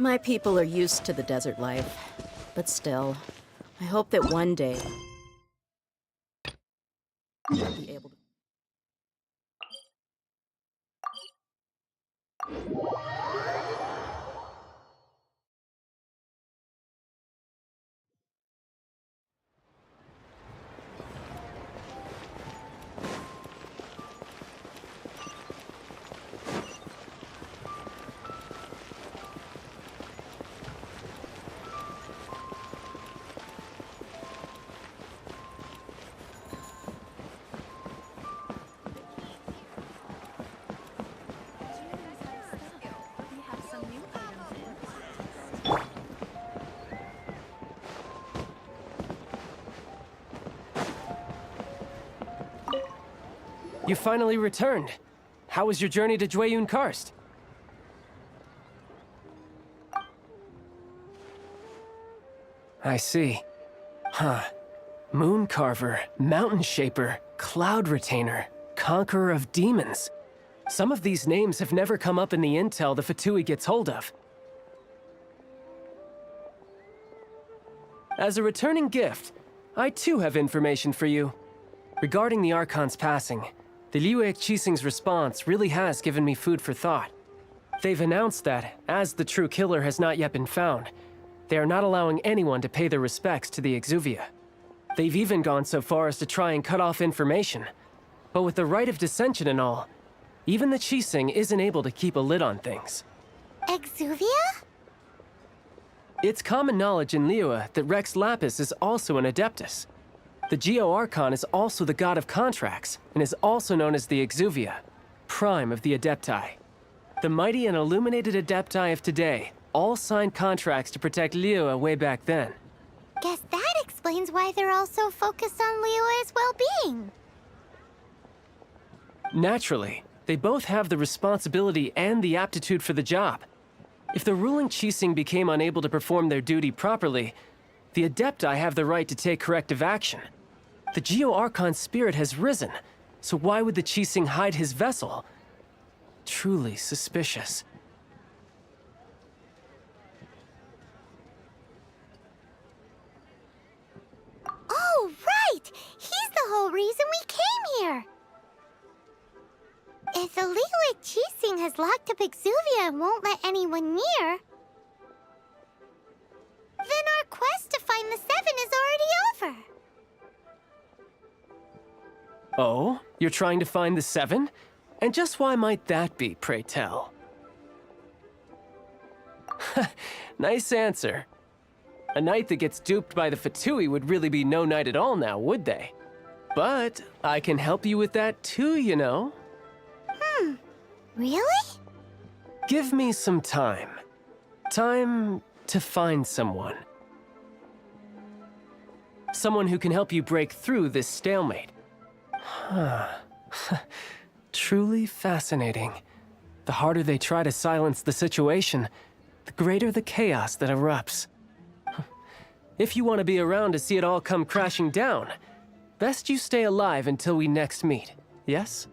My people are used to the desert life, but still, I hope that one day I'll be able to. You finally returned. How was your journey to Jueyun Karst? I see. Huh. Moon Carver, Mountain Shaper, Cloud Retainer, Conqueror of Demons. Some of these names have never come up in the intel the Fatui gets hold of. As a returning gift, I too have information for you. Regarding the Archon's passing, the Liyue Qixing's response really has given me food for thought. They've announced that, as the true killer has not yet been found, they are not allowing anyone to pay their respects to the Exuvia. They've even gone so far as to try and cut off information. But with the right of dissension and all, even the Qixing isn't able to keep a lid on things. Exuvia? It's common knowledge in Liyue that Rex Lapis is also an Adeptus. The Geo-Archon is also the god of contracts, and is also known as the Exuvia, prime of the Adepti. The mighty and illuminated Adepti of today all signed contracts to protect Liyue way back then. Guess that explains why they're all so focused on Liyue's well-being. Naturally, they both have the responsibility and the aptitude for the job. If the ruling Qixing became unable to perform their duty properly, the Adepti have the right to take corrective action. The Geo-Archon's spirit has risen, so why would the Qixing hide his vessel? Truly suspicious. Oh, right! He's the whole reason we came here! If the Liyue Qixing has locked up Exuvia and won't let anyone near, then our quest to find the Seven is already over. Oh? You're trying to find the Seven? And just why might that be, pray tell? Nice answer. A knight that gets duped by the Fatui would really be no knight at all now, would they? But I can help you with that too, you know. Really? Give me some time. Time to find someone. Someone who can help you break through this stalemate. Truly fascinating. The harder they try to silence the situation, the greater the chaos that erupts. If you want to be around to see it all come crashing down, best you stay alive until we next meet, yes?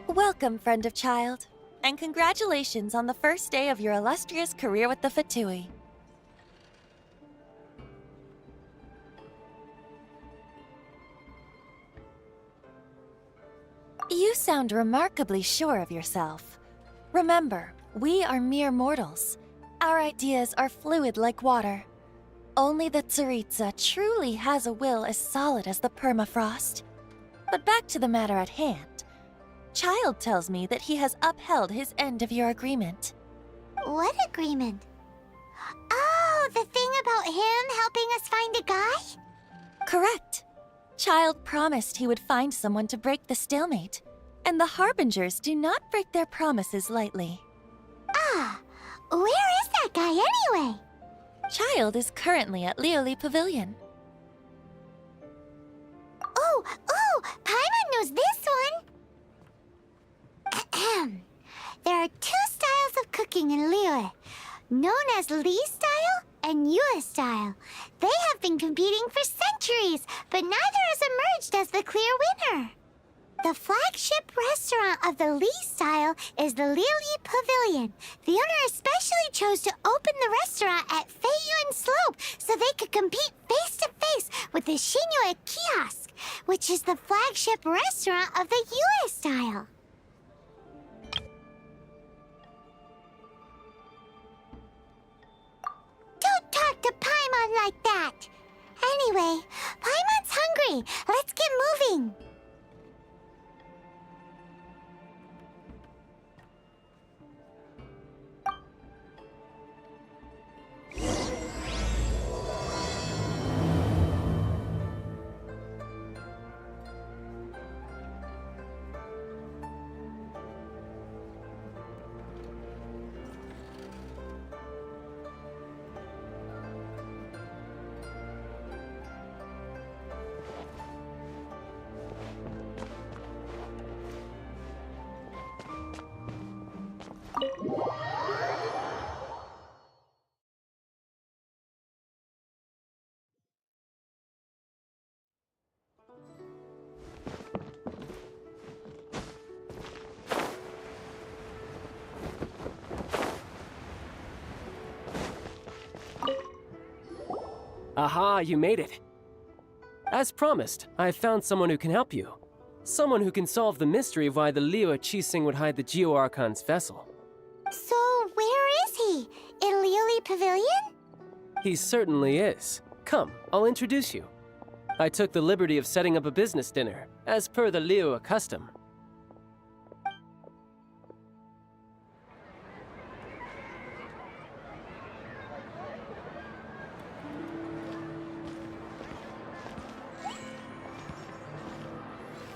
Welcome, friend of child, and congratulations on the first day of your illustrious career with the Fatui. You sound remarkably sure of yourself. Remember, we are mere mortals. Our ideas are fluid like water. Only the Tsaritsa truly has a will as solid as the permafrost. But back to the matter at hand. Child tells me that he has upheld his end of your agreement. What agreement? Oh, the thing about him helping us find a guy? Correct. Child promised he would find someone to break the stalemate. And the Harbingers do not break their promises lightly. Ah, where is that guy anyway? Child is currently at Lioli Pavilion. Oh, Paimon knows this one! Ahem. There are two styles of cooking in Liyue, known as Li style and Yue style. They have been competing for centuries, but neither has emerged as the clear winner. The flagship restaurant of the Li style is the Lioli Pavilion. The owner especially chose to open the restaurant at Feiyuan Slope so they could compete face-to-face with the Xinyue Kiosk, which is the flagship restaurant of the Yue style. Don't talk to Paimon like that! Anyway, Paimon's hungry. Let's get moving. Aha, you made it. As promised, I have found someone who can help you. Someone who can solve the mystery of why the Liyue Qixing would hide the Geo-Archon's vessel. So, where is he? In Lioli Pavilion? He certainly is. Come, I'll introduce you. I took the liberty of setting up a business dinner, as per the Liyue custom.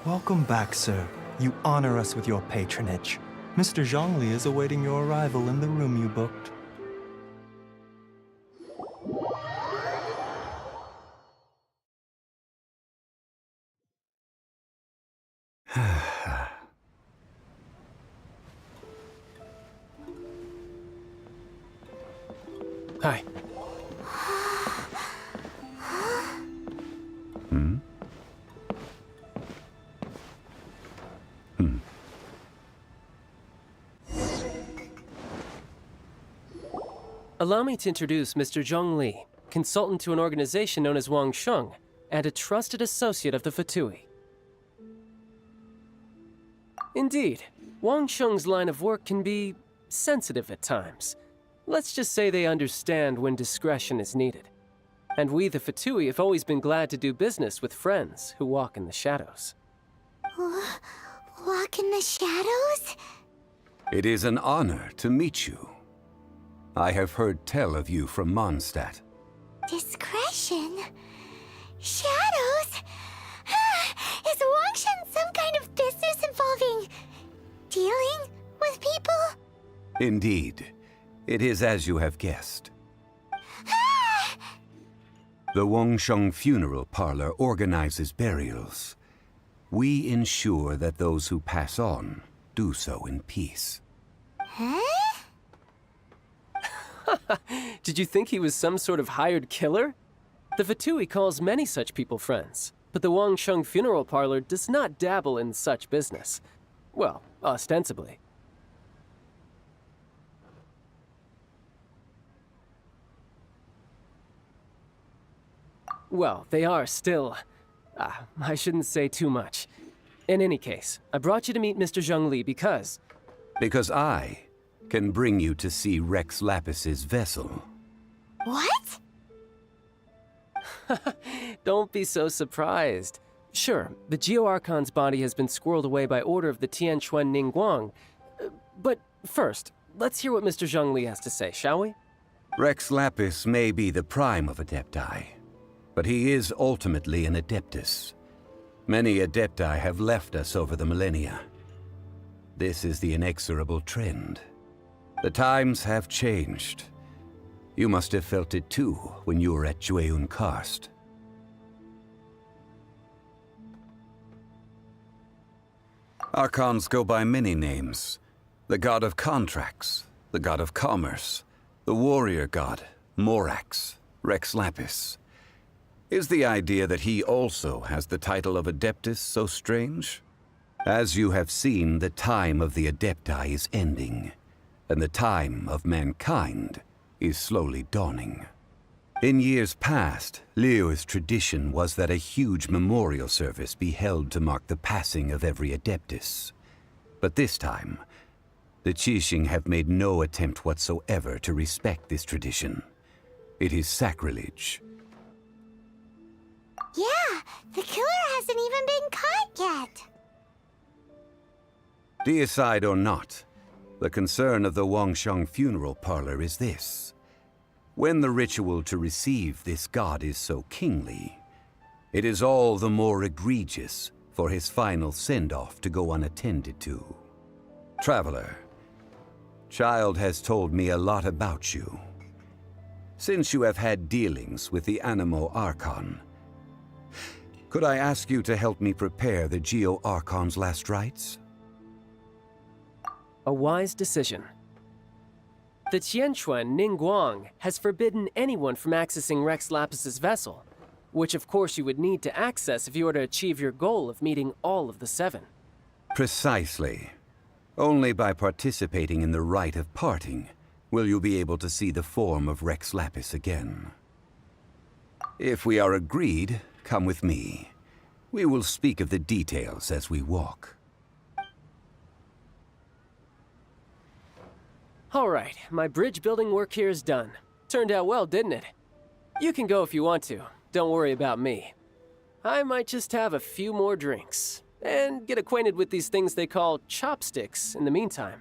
Welcome back, sir. You honor us with your patronage. Mr. Zhongli is awaiting your arrival in the room you booked. Hi. Allow me to introduce Mr. Zhong Li, consultant to an organization known as Wang Sheng, and a trusted associate of the Fatui. Indeed, Wang Sheng's line of work can be sensitive at times. Let's just say they understand when discretion is needed. And we, the Fatui, have always been glad to do business with friends who walk in the shadows. Walk in the shadows? It is an honor to meet you. I have heard tell of you from Mondstadt. Discretion? Shadows? Is Wangshan some kind of business involving dealing with people? Indeed. It is as you have guessed. The Wangsheng Funeral Parlor organizes burials. We ensure that those who pass on do so in peace. Huh? Did you think he was some sort of hired killer? The Fatui calls many such people friends, but the Wangsheng Funeral Parlor does not dabble in such business. Well, ostensibly. Well, they are still... I shouldn't say too much. In any case, I brought you to meet Mr. Zhongli because... Because I can bring you to see Rex Lapis's vessel. What? Don't be so surprised. Sure, the Geo-Archon's body has been squirreled away by order of the Tianquan Ningguang. But first, let's hear what Mr. Zhongli has to say, shall we? Rex Lapis may be the prime of Adepti, but he is ultimately an Adeptus. Many Adepti have left us over the millennia. This is the inexorable trend. The times have changed. You must have felt it too when you were at Jueyun Karst. Archons go by many names. The god of contracts, the god of commerce, the warrior god, Morax, Rex Lapis. Is the idea that he also has the title of Adeptus so strange? As you have seen, the time of the Adepti is ending, and the time of mankind is slowly dawning. In years past, Liyue's tradition was that a huge memorial service be held to mark the passing of every Adeptus. But this time, the Qixing have made no attempt whatsoever to respect this tradition. It is sacrilege. Yeah, the killer hasn't even been caught yet. Deicide or not, the concern of the Wangsheng funeral parlor is this. When the ritual to receive this god is so kingly, it is all the more egregious for his final send-off to go unattended to. Traveler, Child has told me a lot about you. Since you have had dealings with the Animo Archon, could I ask you to help me prepare the Geo Archon's last rites? A wise decision. The Tianquan Ningguang has forbidden anyone from accessing Rex Lapis's vessel, which of course you would need to access if you were to achieve your goal of meeting all of the seven. Precisely. Only by participating in the rite of parting will you be able to see the form of Rex Lapis again. If we are agreed, come with me. We will speak of the details as we walk. All right, my bridge building work here is done. Turned out well, didn't it? You can go if you want to. Don't worry about me. I might just have a few more drinks and get acquainted with these things they call chopsticks in the meantime.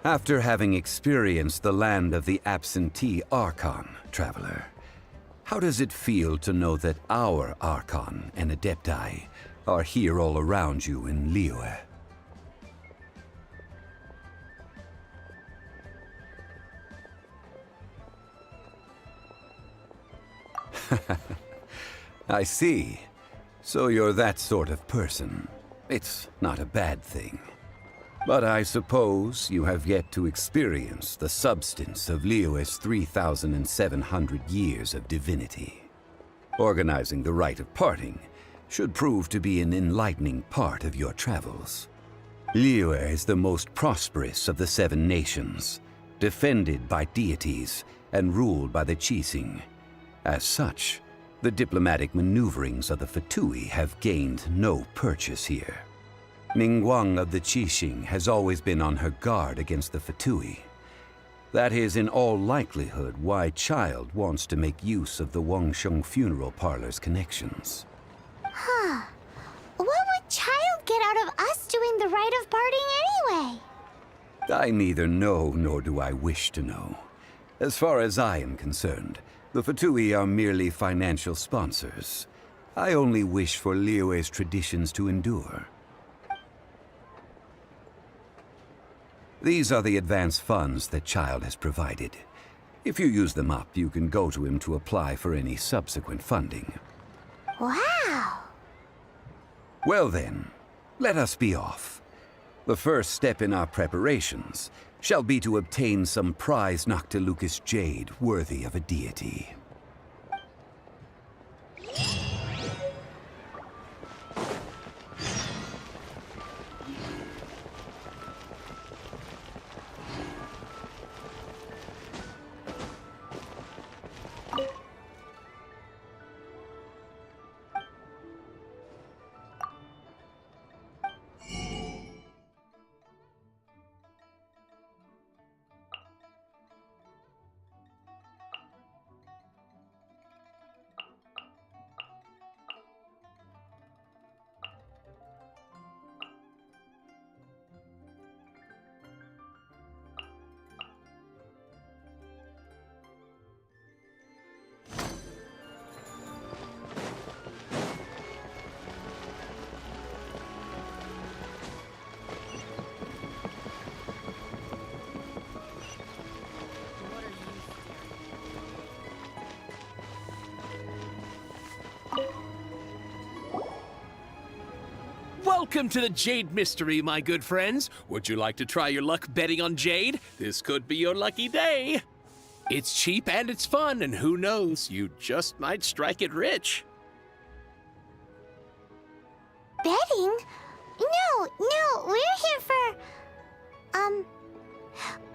After having experienced the land of the absentee Archon, Traveler, how does it feel to know that our Archon and Adepti are here all around you in Liyue? I see. So you're that sort of person. It's not a bad thing. But I suppose you have yet to experience the substance of Liyue's 3,700 years of divinity. Organizing the rite of parting should prove to be an enlightening part of your travels. Liyue is the most prosperous of the 7 nations, defended by deities and ruled by the Qixing. As such, the diplomatic maneuverings of the Fatui have gained no purchase here. Ningguang of the Qixing has always been on her guard against the Fatui. That is in all likelihood why Child wants to make use of the Wangsheng funeral parlor's connections. Huh. What would Child get out of us doing the rite of parting anyway? I neither know nor do I wish to know. As far as I am concerned, the Fatui are merely financial sponsors. I only wish for Liyue's traditions to endure. These are the advance funds that Child has provided. If you use them up, you can go to him to apply for any subsequent funding. Wow. Well then, let us be off. The first step in our preparations shall be to obtain some prize Noctilucous jade worthy of a deity. Welcome to the Jade Mystery, my good friends. Would you like to try your luck betting on Jade? This could be your lucky day. It's cheap and it's fun, and who knows, you just might strike it rich. Betting? No, we're here for...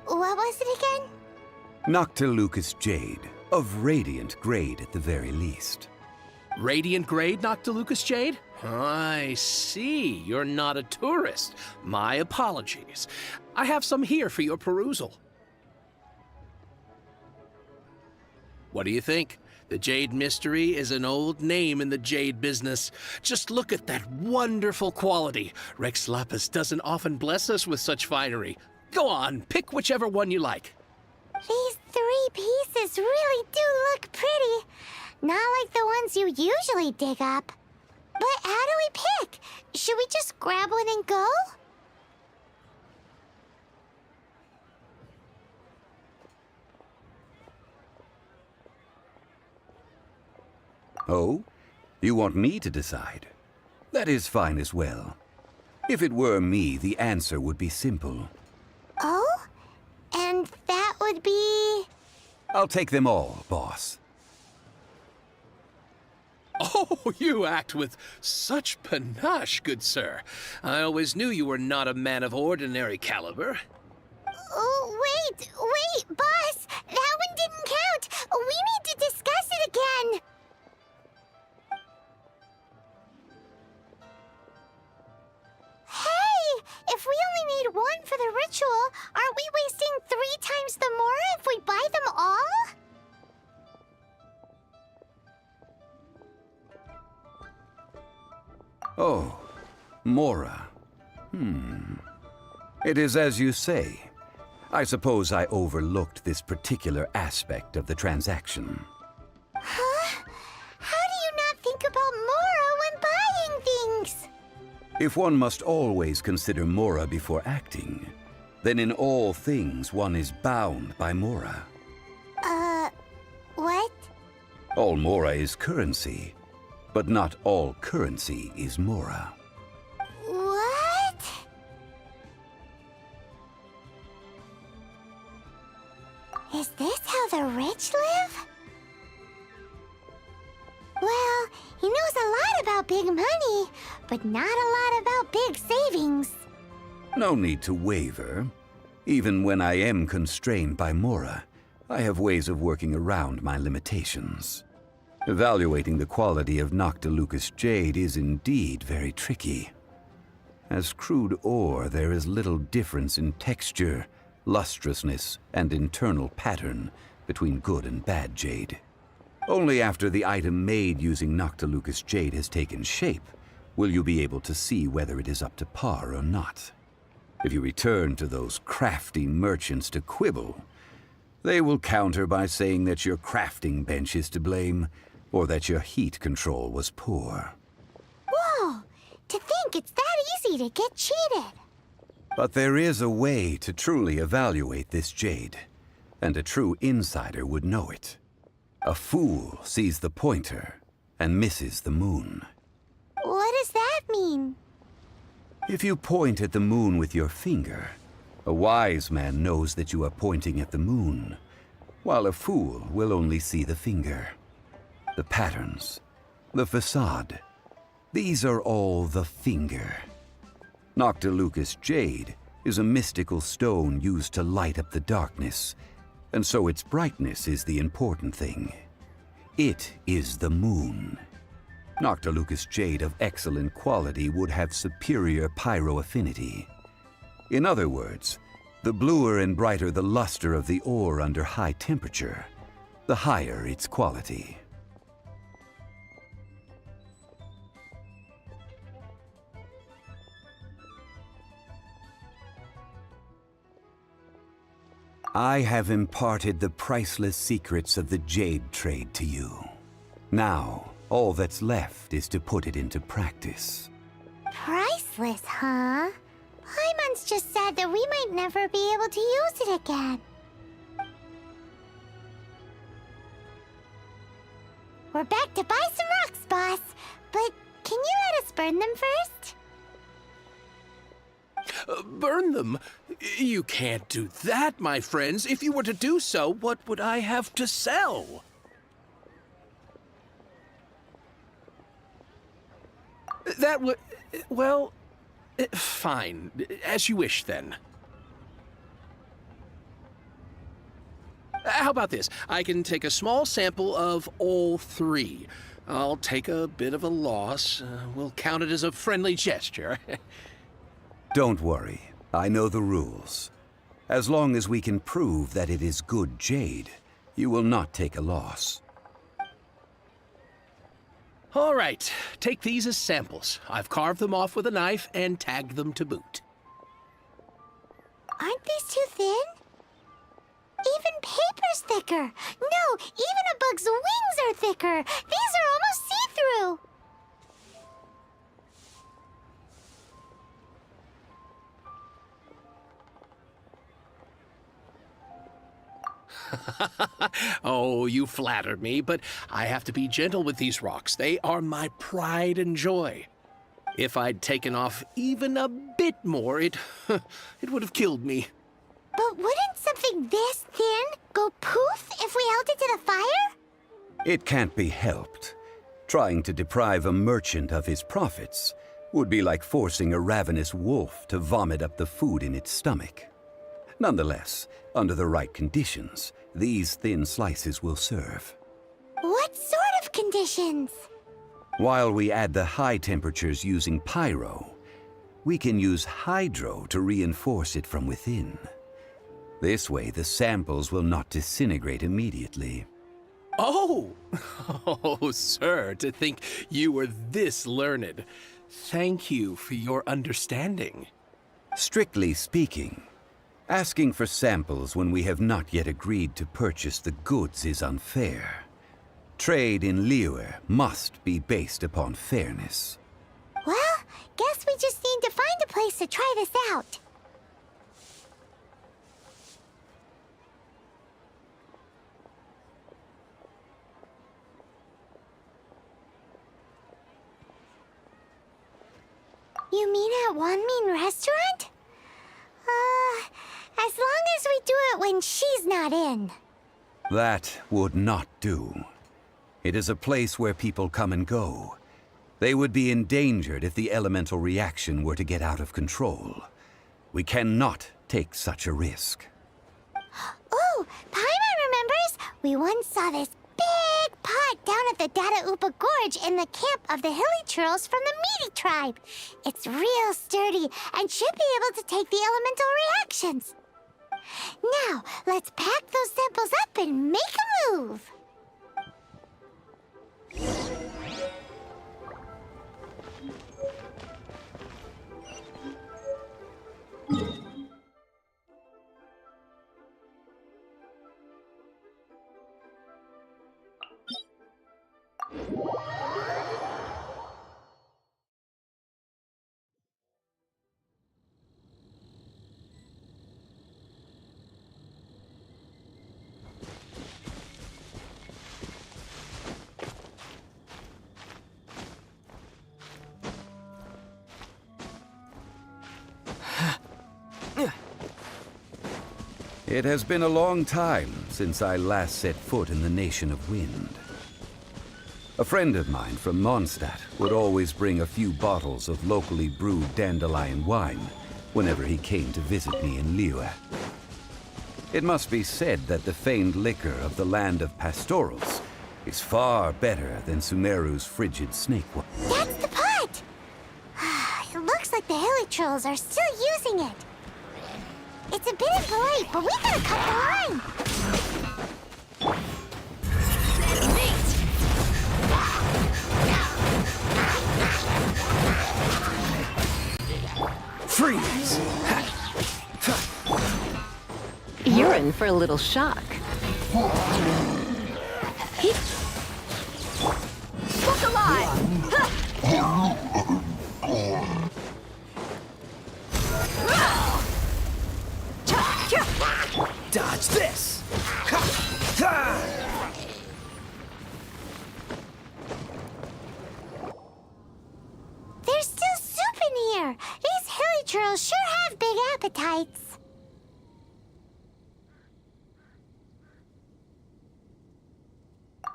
What was it again? Noctilucous jade, of radiant grade at the very least. Radiant grade Noctilucous jade? I see. You're not a tourist. My apologies. I have some here for your perusal. What do you think? The Jade Mystery is an old name in the jade business. Just look at that wonderful quality. Rex Lapis doesn't often bless us with such finery. Go on, pick whichever one you like. These 3 pieces really do look pretty. Not like the ones you usually dig up. But how do we pick? Should we just grab one and go? Oh? You want me to decide? That is fine as well. If it were me, the answer would be simple. Oh? And that would be... I'll take them all, boss. Oh, you act with such panache, good sir. I always knew you were not a man of ordinary caliber. Oh, wait, boss! That one didn't count! We need to discuss it again! Hey! If we only need one for the ritual, aren't we wasting 3 times the more if we buy them all? Oh, Mora. It is as you say. I suppose I overlooked this particular aspect of the transaction. Huh? How do you not think about Mora when buying things? If one must always consider Mora before acting, then in all things one is bound by Mora. What? All Mora is currency, but not all currency is Mora. What? Is this how the rich live? Well, he knows a lot about big money, but not a lot about big savings. No need to waver. Even when I am constrained by Mora, I have ways of working around my limitations. Evaluating the quality of Noctilucous jade is indeed very tricky. As crude ore, there is little difference in texture, lustrousness, and internal pattern between good and bad jade. Only after the item made using Noctilucous jade has taken shape will you be able to see whether it is up to par or not. If you return to those crafty merchants to quibble, they will counter by saying that your crafting bench is to blame, or that your heat control was poor. Whoa! To think it's that easy to get cheated. But there is a way to truly evaluate this jade, and a true insider would know it. A fool sees the pointer and misses the moon. What does that mean? If you point at the moon with your finger, A wise man knows that you are pointing at the moon, while a fool will only see the finger. The patterns, the facade, these are all the finger. Noctilucous jade is a mystical stone used to light up the darkness, and so its brightness is the important thing. It is the moon. Noctilucous jade of excellent quality would have superior pyroaffinity. In other words, the bluer and brighter the luster of the ore under high temperature, the higher its quality. I have imparted the priceless secrets of the jade trade to you. Now, all that's left is to put it into practice. Priceless, huh? Paimon's just said that we might never be able to use it again. We're back to buy some rocks, boss. But can you let us burn them first? Burn them? You can't do that, my friends. If you were to do so, what would I have to sell? That would... well... fine. As you wish, then. How about this? I can take a small sample of all three. I'll take a bit of a loss. We'll count it as a friendly gesture. Don't worry, I know the rules. As long as we can prove that it is good jade, you will not take a loss. All right, take these as samples. I've carved them off with a knife and tagged them to boot. Aren't these too thin? Even paper's thicker. No, even a bug's wings are thicker. These are almost see-through. Oh, you flatter me, but I have to be gentle with these rocks. They are my pride and joy. If I'd taken off even a bit more, it would have killed me. But wouldn't something this thin go poof if we held it to the fire? It can't be helped. Trying to deprive a merchant of his profits would be like forcing a ravenous wolf to vomit up the food in its stomach. Nonetheless, under the right conditions, these thin slices will serve. What sort of conditions? While we add the high temperatures using pyro, we can use hydro to reinforce it from within. This way, the samples will not disintegrate immediately. Oh! Oh, sir, to think you were this learned. Thank you for your understanding. Strictly speaking, asking for samples when we have not yet agreed to purchase the goods is unfair. Trade in Liyue must be based upon fairness. Well, guess we just need to find a place to try this out. You mean at Wanmin Restaurant? As long as we do it when she's not in. That would not do. It is a place where people come and go. They would be endangered if the elemental reaction were to get out of control. We cannot take such a risk. Oh, Paimon remembers! We once saw this big pot down at the Data Upa Gorge in the camp of the hilly churls from the Meaty tribe. It's real sturdy and should be able to take the elemental reactions. Now, let's pack those samples up and make a move. It has been a long time since I last set foot in the Nation of Wind. A friend of mine from Mondstadt would always bring a few bottles of locally brewed dandelion wine whenever he came to visit me in Liyue. It must be said that the famed liquor of the land of pastorals is far better than Sumeru's frigid snake wine. That's the pot! It looks like the hilly trolls are still using it. It's a bit impolite, but we gotta cut the line. Freeze! You're in for a little shock. Look alive! Dodge this! There's still soup in here. These hilly trolls sure have big appetites.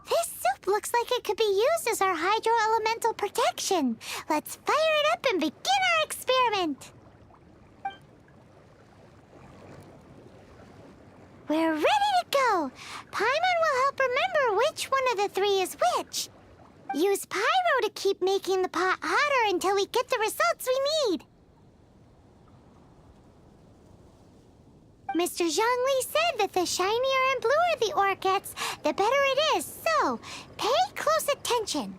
This soup looks like it could be used as our hydro-elemental protection. Let's fire it up and begin our experiment. We're ready to go. Paimon will help remember which one of the three is which. Use pyro to keep making the pot hotter until we get the results we need. Mr. Zhongli said that the shinier and bluer the ore gets, the better it is. So, pay close attention.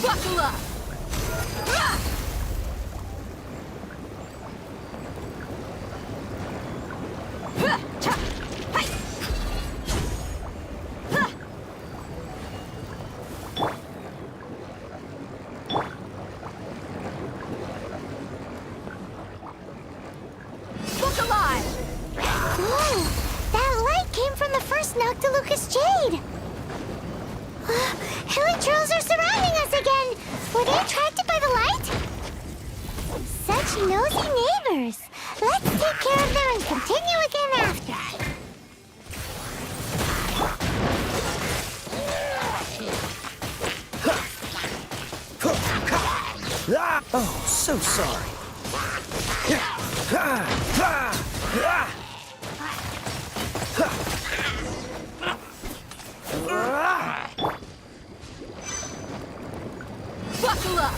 Buckle up! Look alive! Whoa! That light came from the first Noctilucous Jade! Hilly trolls are surrounding us again! Were they attracted by the light? Such nosy neighbors! Let's take care of them and continue again after. Oh, so sorry. Buckle up!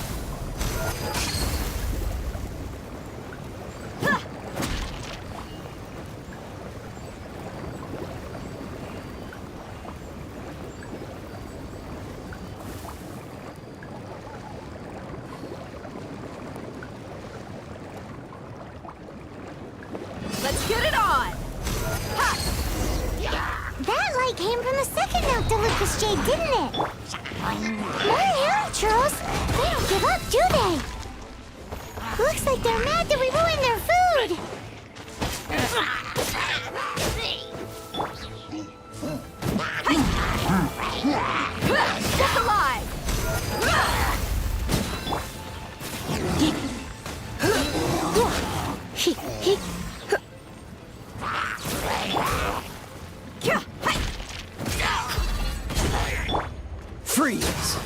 Let's get it on! That light came from the second Noctilucous Jade, didn't it? More hilly trolls! They don't give up, do they? Looks like they're mad that we ruined their food! Look alive! Freeze!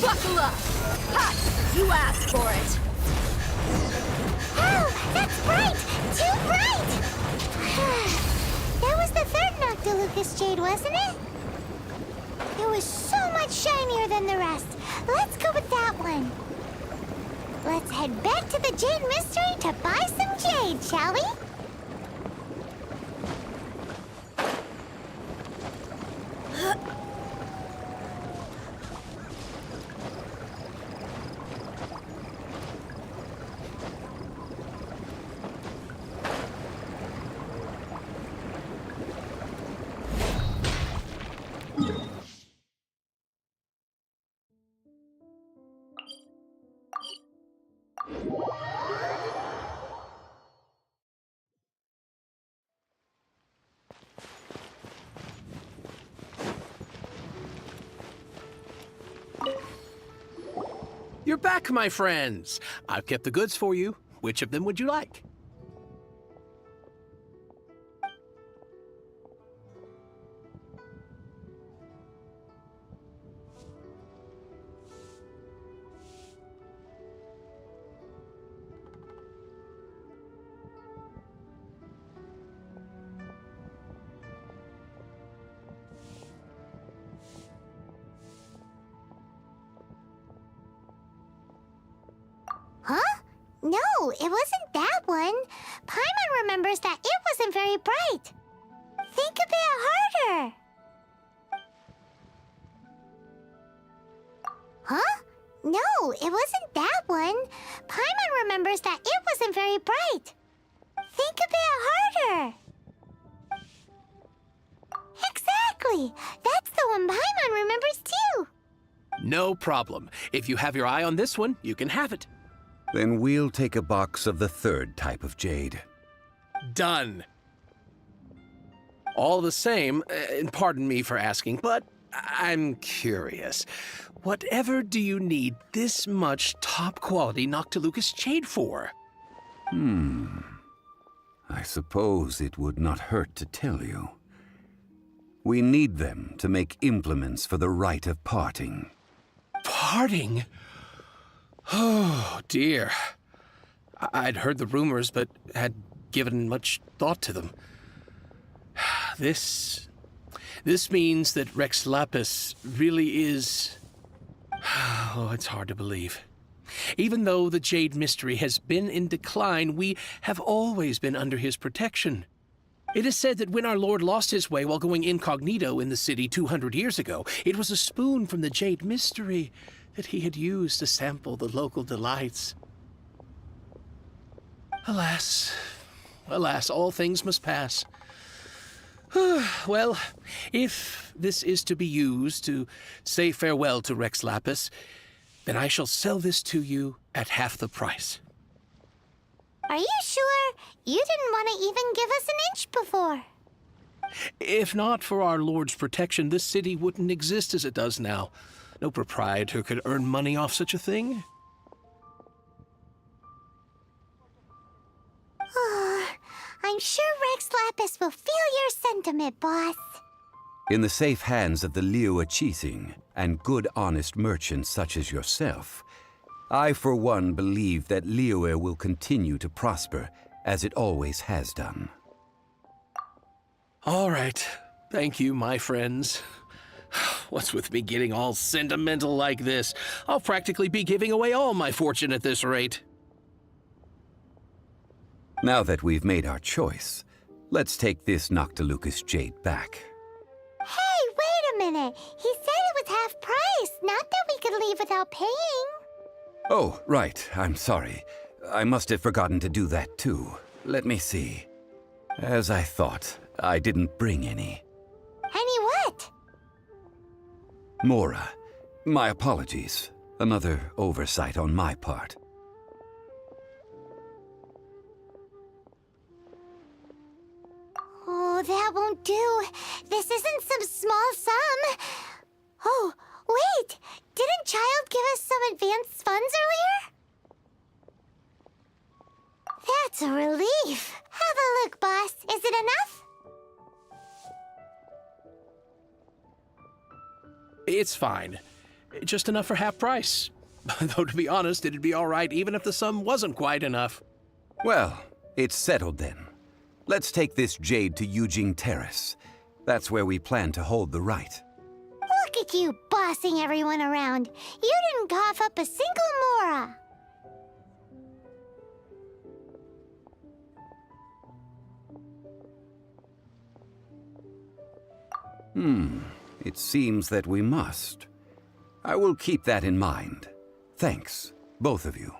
Buckle up! Ha! You asked for it! Oh, that's bright! Too bright! That was the third Noctilucous Jade, wasn't it? It was so much shinier than the rest. Let's go with that one. Let's head back to the Jade Mystery to buy some jade, shall we? You're back, my friends. I've kept the goods for you. Which of them would you like? Huh? No, it wasn't that one. Paimon remembers that it wasn't very bright. Think a bit harder. Huh? No, it wasn't that one. Paimon remembers that it wasn't very bright. Think a bit harder. Exactly. That's the one Paimon remembers too. No problem. If you have your eye on this one, you can have it. Then we'll take a box of the third type of jade. Done. All the same, and pardon me for asking, but I'm curious. Whatever do you need this much top-quality Noctilucous jade for? I suppose it would not hurt to tell you. We need them to make implements for the rite of parting. Parting? Oh, dear. I'd heard the rumors, but had given much thought to them. This means that Rex Lapis really is... Oh, it's hard to believe. Even though the Jade Mystery has been in decline, we have always been under his protection. It is said that when our Lord lost his way while going incognito in the city 200 years ago, it was a spoon from the Jade Mystery that he had used to sample the local delights. Alas, alas, all things must pass. Well, if this is to be used to say farewell to Rex Lapis, then I shall sell this to you at half the price. Are you sure? You didn't want to even give us an inch before. If not for our Lord's protection, this city wouldn't exist as it does now. No proprietor could earn money off such a thing. I'm sure Rex Lapis will feel your sentiment, boss. In the safe hands of the Liyue Qixing and good honest merchants such as yourself, I for one believe that Liyue will continue to prosper as it always has done. All right. Thank you, my friends. What's with me getting all sentimental like this? I'll practically be giving away all my fortune at this rate. Now that we've made our choice, let's take this Noctilucous jade back. Hey, wait a minute. He said it was half price, not that we could leave without paying. Oh, right. I'm sorry. I must have forgotten to do that too. Let me see. As I thought, I didn't bring any. Any what? Mora, my apologies. Another oversight on my part. Oh, that won't do. This isn't some small sum. Oh, wait. Didn't Child give us some advanced funds earlier? That's a relief. Have a look, boss. Is it enough? It's fine. Just enough for half price. Though, to be honest, it'd be all right even if the sum wasn't quite enough. Well, it's settled then. Let's take this jade to Yujing Terrace. That's where we plan to hold the rite. Look at you bossing everyone around. You didn't cough up a single mora. It seems that we must. I will keep that in mind. Thanks, both of you.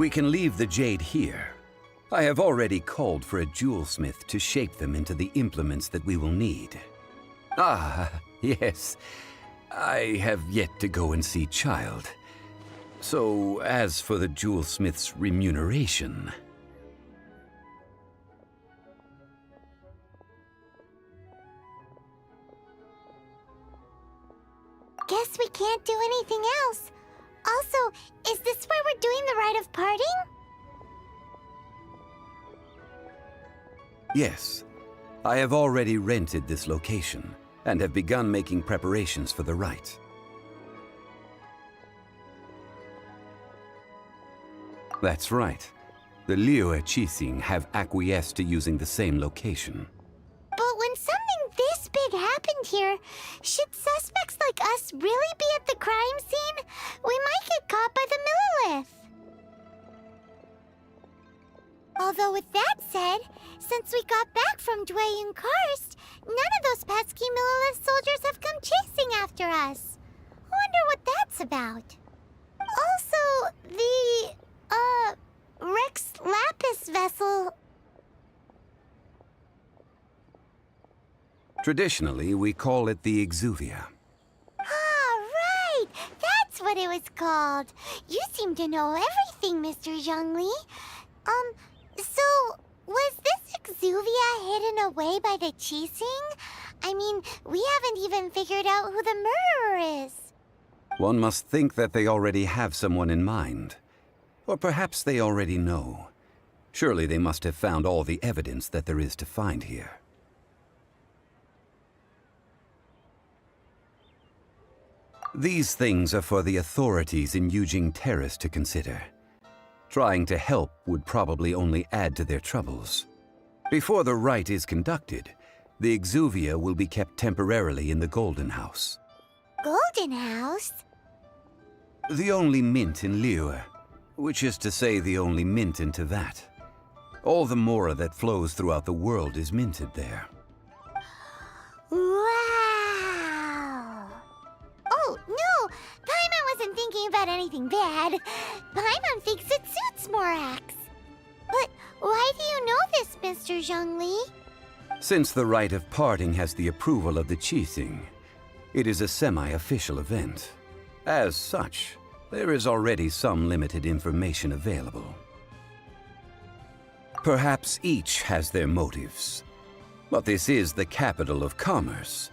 We can leave the jade here. I have already called for a jewelsmith to shape them into the implements that we will need. Ah, yes. I have yet to go and see Child. So, as for the jewelsmith's remuneration... Guess we can't do anything else. Also, is this where we're doing the rite of parting? Yes. I have already rented this location, and have begun making preparations for the rite. That's right. The Liyue Qixing have acquiesced to using the same location. But when something this big happened here, should suspects like us really be at the crime scene? We might get caught by the Millilith. Although with that said, since we got back from Dwayne Karst, none of those pesky Millilith soldiers have come chasing after us. Wonder what that's about. Also, the, Rex Lapis vessel... Traditionally, we call it the Exuvia. Ah, right! That's what it was called. You seem to know everything, Mr. Zhongli. So, was this Exuvia hidden away by the Qixing? I mean, we haven't even figured out who the murderer is. One must think that they already have someone in mind. Or perhaps they already know. Surely they must have found all the evidence that there is to find here. These things are for the authorities in Yujing Terrace to consider. Trying to help would probably only add to their troubles. Before the rite is conducted, the Exuvia will be kept temporarily in the Golden House. Golden House? The only mint in Liyue, which is to say the only mint in Tevat. All the mora that flows throughout the world is minted there. Wow! Oh, no! Paimon wasn't thinking about anything bad. Paimon thinks it suits Morax. But why do you know this, Mr. Zhongli? Since the rite of parting has the approval of the Qixing, it is a semi-official event. As such, there is already some limited information available. Perhaps each has their motives, but this is the capital of commerce.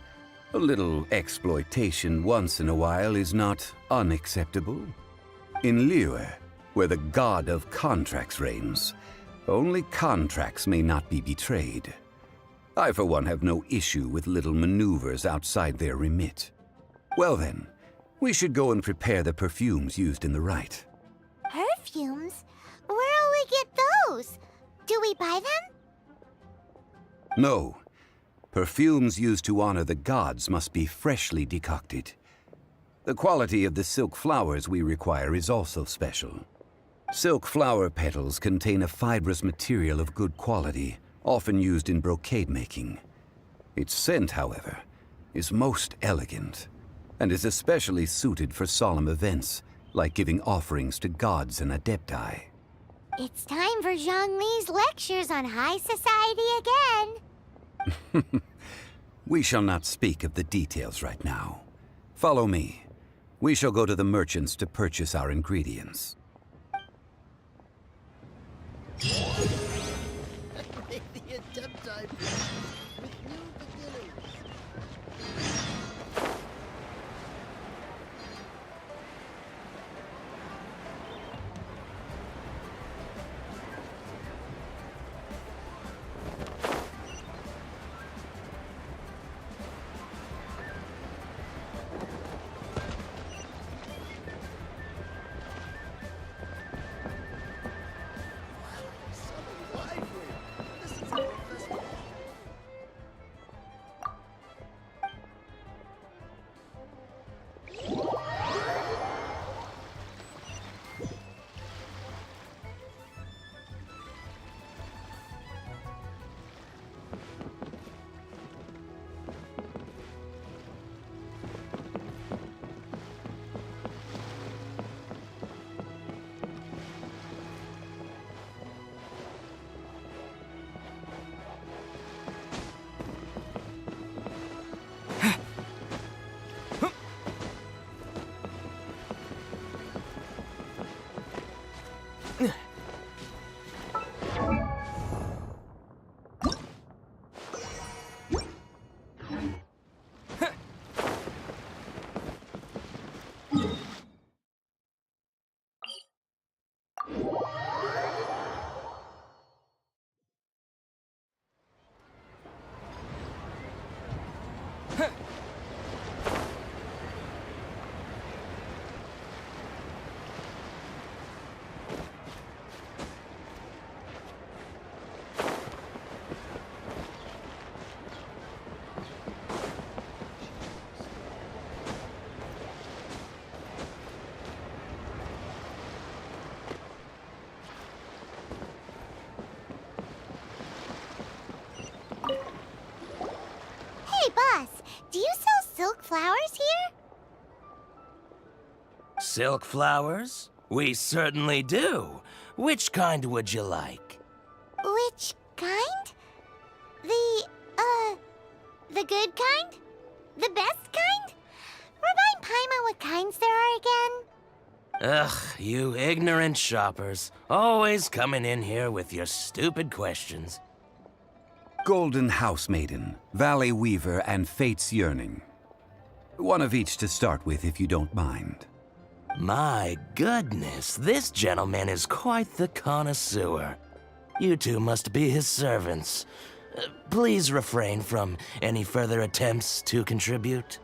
A little exploitation once in a while is not unacceptable. In Liyue, where the god of contracts reigns, only contracts may not be betrayed. I, for one, have no issue with little maneuvers outside their remit. Well then, we should go and prepare the perfumes used in the rite. Perfumes? Where'll we get those? Do we buy them? No. Perfumes used to honor the gods must be freshly decocted. The quality of the silk flowers we require is also special. Silk flower petals contain a fibrous material of good quality, often used in brocade making. Its scent, however, is most elegant, and is especially suited for solemn events, like giving offerings to gods and adepti. It's time for Zhongli's lectures on high society again. We shall not speak of the details right now. Follow me. We shall go to the merchants to purchase our ingredients. Make the attempt time with new beginners. Hey, boss, do you sell silk flowers here? Silk flowers? We certainly do. Which kind would you like? Which kind? The good kind? The best kind? Remind Paimon what kinds there are again. Ugh, you ignorant shoppers. Always coming in here with your stupid questions. Golden House Maiden, Valley Weaver, and Fate's Yearning. One of each to start with, if you don't mind. My goodness, this gentleman is quite the connoisseur. You two must be his servants. Please refrain from any further attempts to contribute.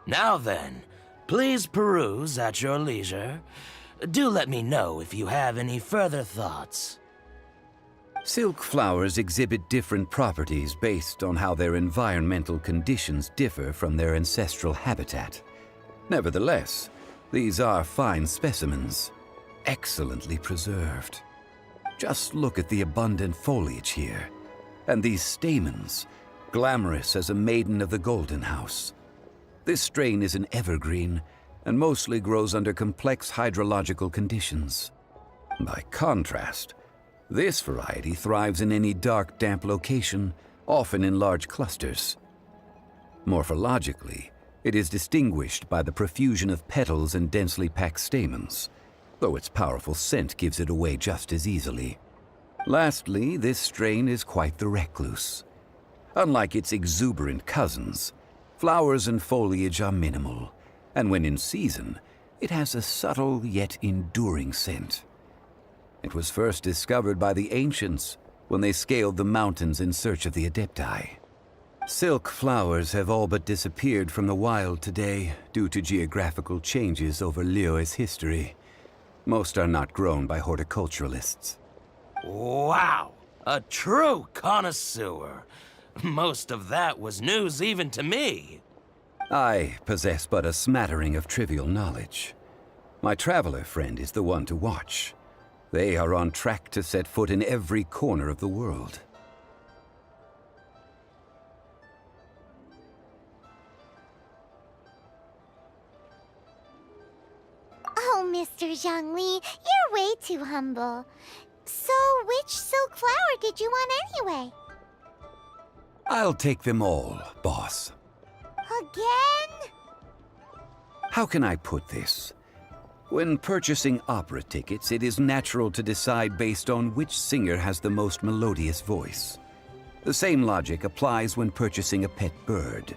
Now then, please peruse at your leisure. Do let me know if you have any further thoughts. Silk flowers exhibit different properties based on how their environmental conditions differ from their ancestral habitat. Nevertheless, these are fine specimens, excellently preserved. Just look at the abundant foliage here, and these stamens, glamorous as a maiden of the Golden House. This strain is an evergreen, and mostly grows under complex hydrological conditions. By contrast, this variety thrives in any dark, damp location, often in large clusters. Morphologically, it is distinguished by the profusion of petals and densely packed stamens, though its powerful scent gives it away just as easily. Lastly, this strain is quite the recluse. Unlike its exuberant cousins, flowers and foliage are minimal, and when in season, it has a subtle yet enduring scent. It was first discovered by the ancients when they scaled the mountains in search of the Adepti. Silk flowers have all but disappeared from the wild today due to geographical changes over Liyue's history. Most are not grown by horticulturalists. Wow! A true connoisseur. Most of that was news even to me. I possess but a smattering of trivial knowledge. My traveler friend is the one to watch. They are on track to set foot in every corner of the world. Oh, Mr. Zhongli, you're way too humble. So, which silk flower did you want anyway? I'll take them all, boss. Again? How can I put this? When purchasing opera tickets, it is natural to decide based on which singer has the most melodious voice. The same logic applies when purchasing a pet bird.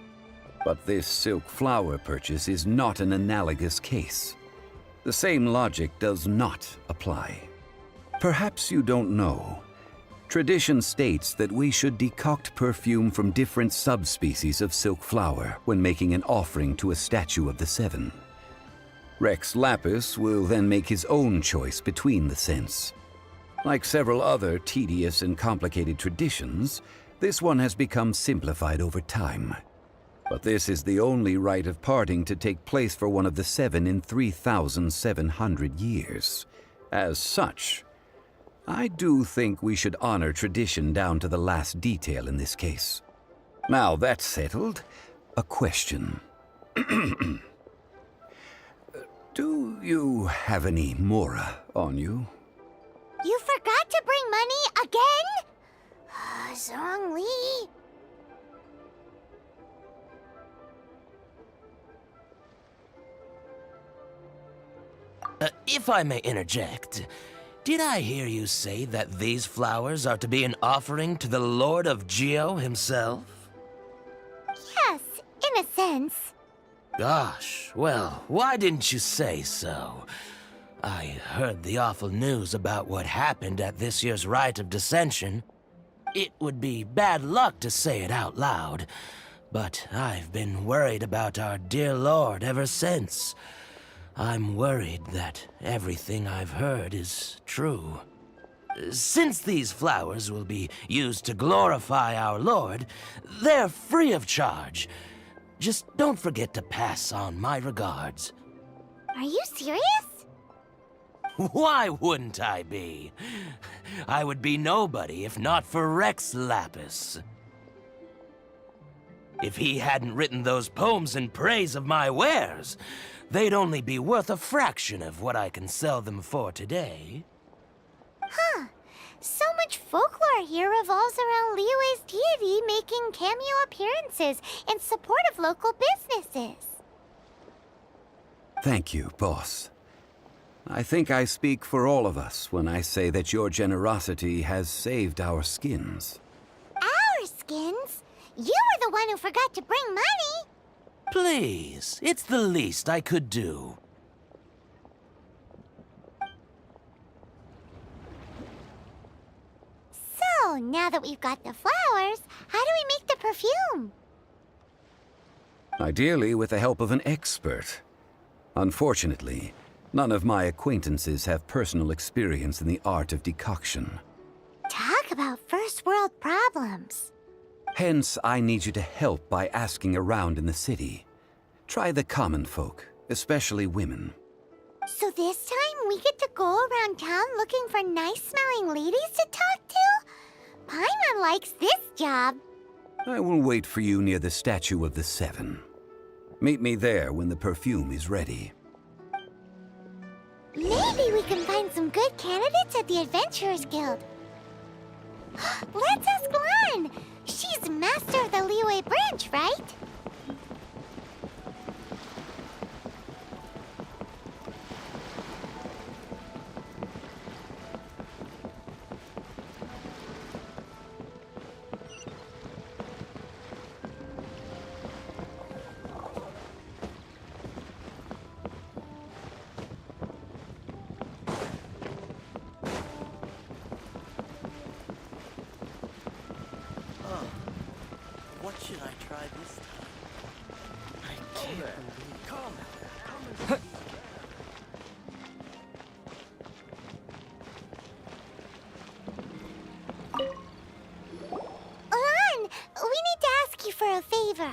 But this silk flower purchase is not an analogous case. The same logic does not apply. Perhaps you don't know. Tradition states that we should decoct perfume from different subspecies of silk flower when making an offering to a statue of the Seven. Rex Lapis will then make his own choice between the scents. Like several other tedious and complicated traditions, this one has become simplified over time. But this is the only rite of parting to take place for one of the Seven in 3,700 years. As such, I do think we should honor tradition down to the last detail in this case. Now that's settled, a question. Do you have any mora on you? You forgot to bring money again? Zhongli. If I may interject, Did I hear you say that these flowers are to be an offering to the Lord of Geo himself? Yes, in a sense. Gosh, well, why didn't you say so? I heard the awful news about what happened at this year's Rite of Dissension. It would be bad luck to say it out loud, but I've been worried about our dear Lord ever since. I'm worried that everything I've heard is true. Since these flowers will be used to glorify our Lord, they're free of charge. Just don't forget to pass on my regards. Are you serious? Why wouldn't I be? I would be nobody if not for Rex Lapis. If he hadn't written those poems in praise of my wares, they'd only be worth a fraction of what I can sell them for today. Huh. So much folklore here revolves around Liyue's deity making cameo appearances in support of local businesses. Thank you, boss. I think I speak for all of us when I say that your generosity has saved our skins. Our skins? You were the one who forgot to bring money. Please, it's the least I could do. So, now that we've got the flowers, how do we make the perfume? Ideally with the help of an expert. Unfortunately, none of my acquaintances have personal experience in the art of decoction. Talk about first world problems. Hence, I need you to help by asking around in the city. Try the common folk, especially women. So this time we get to go around town looking for nice-smelling ladies to talk to? Paimon likes this job. I will wait for you near the Statue of the Seven. Meet me there when the perfume is ready. Maybe we can find some good candidates at the Adventurers Guild. Let's ask Lan. She's master of the Liyue branch, right? What should I try this time? I can't believe. Come. Lan, we need to ask you for a favor.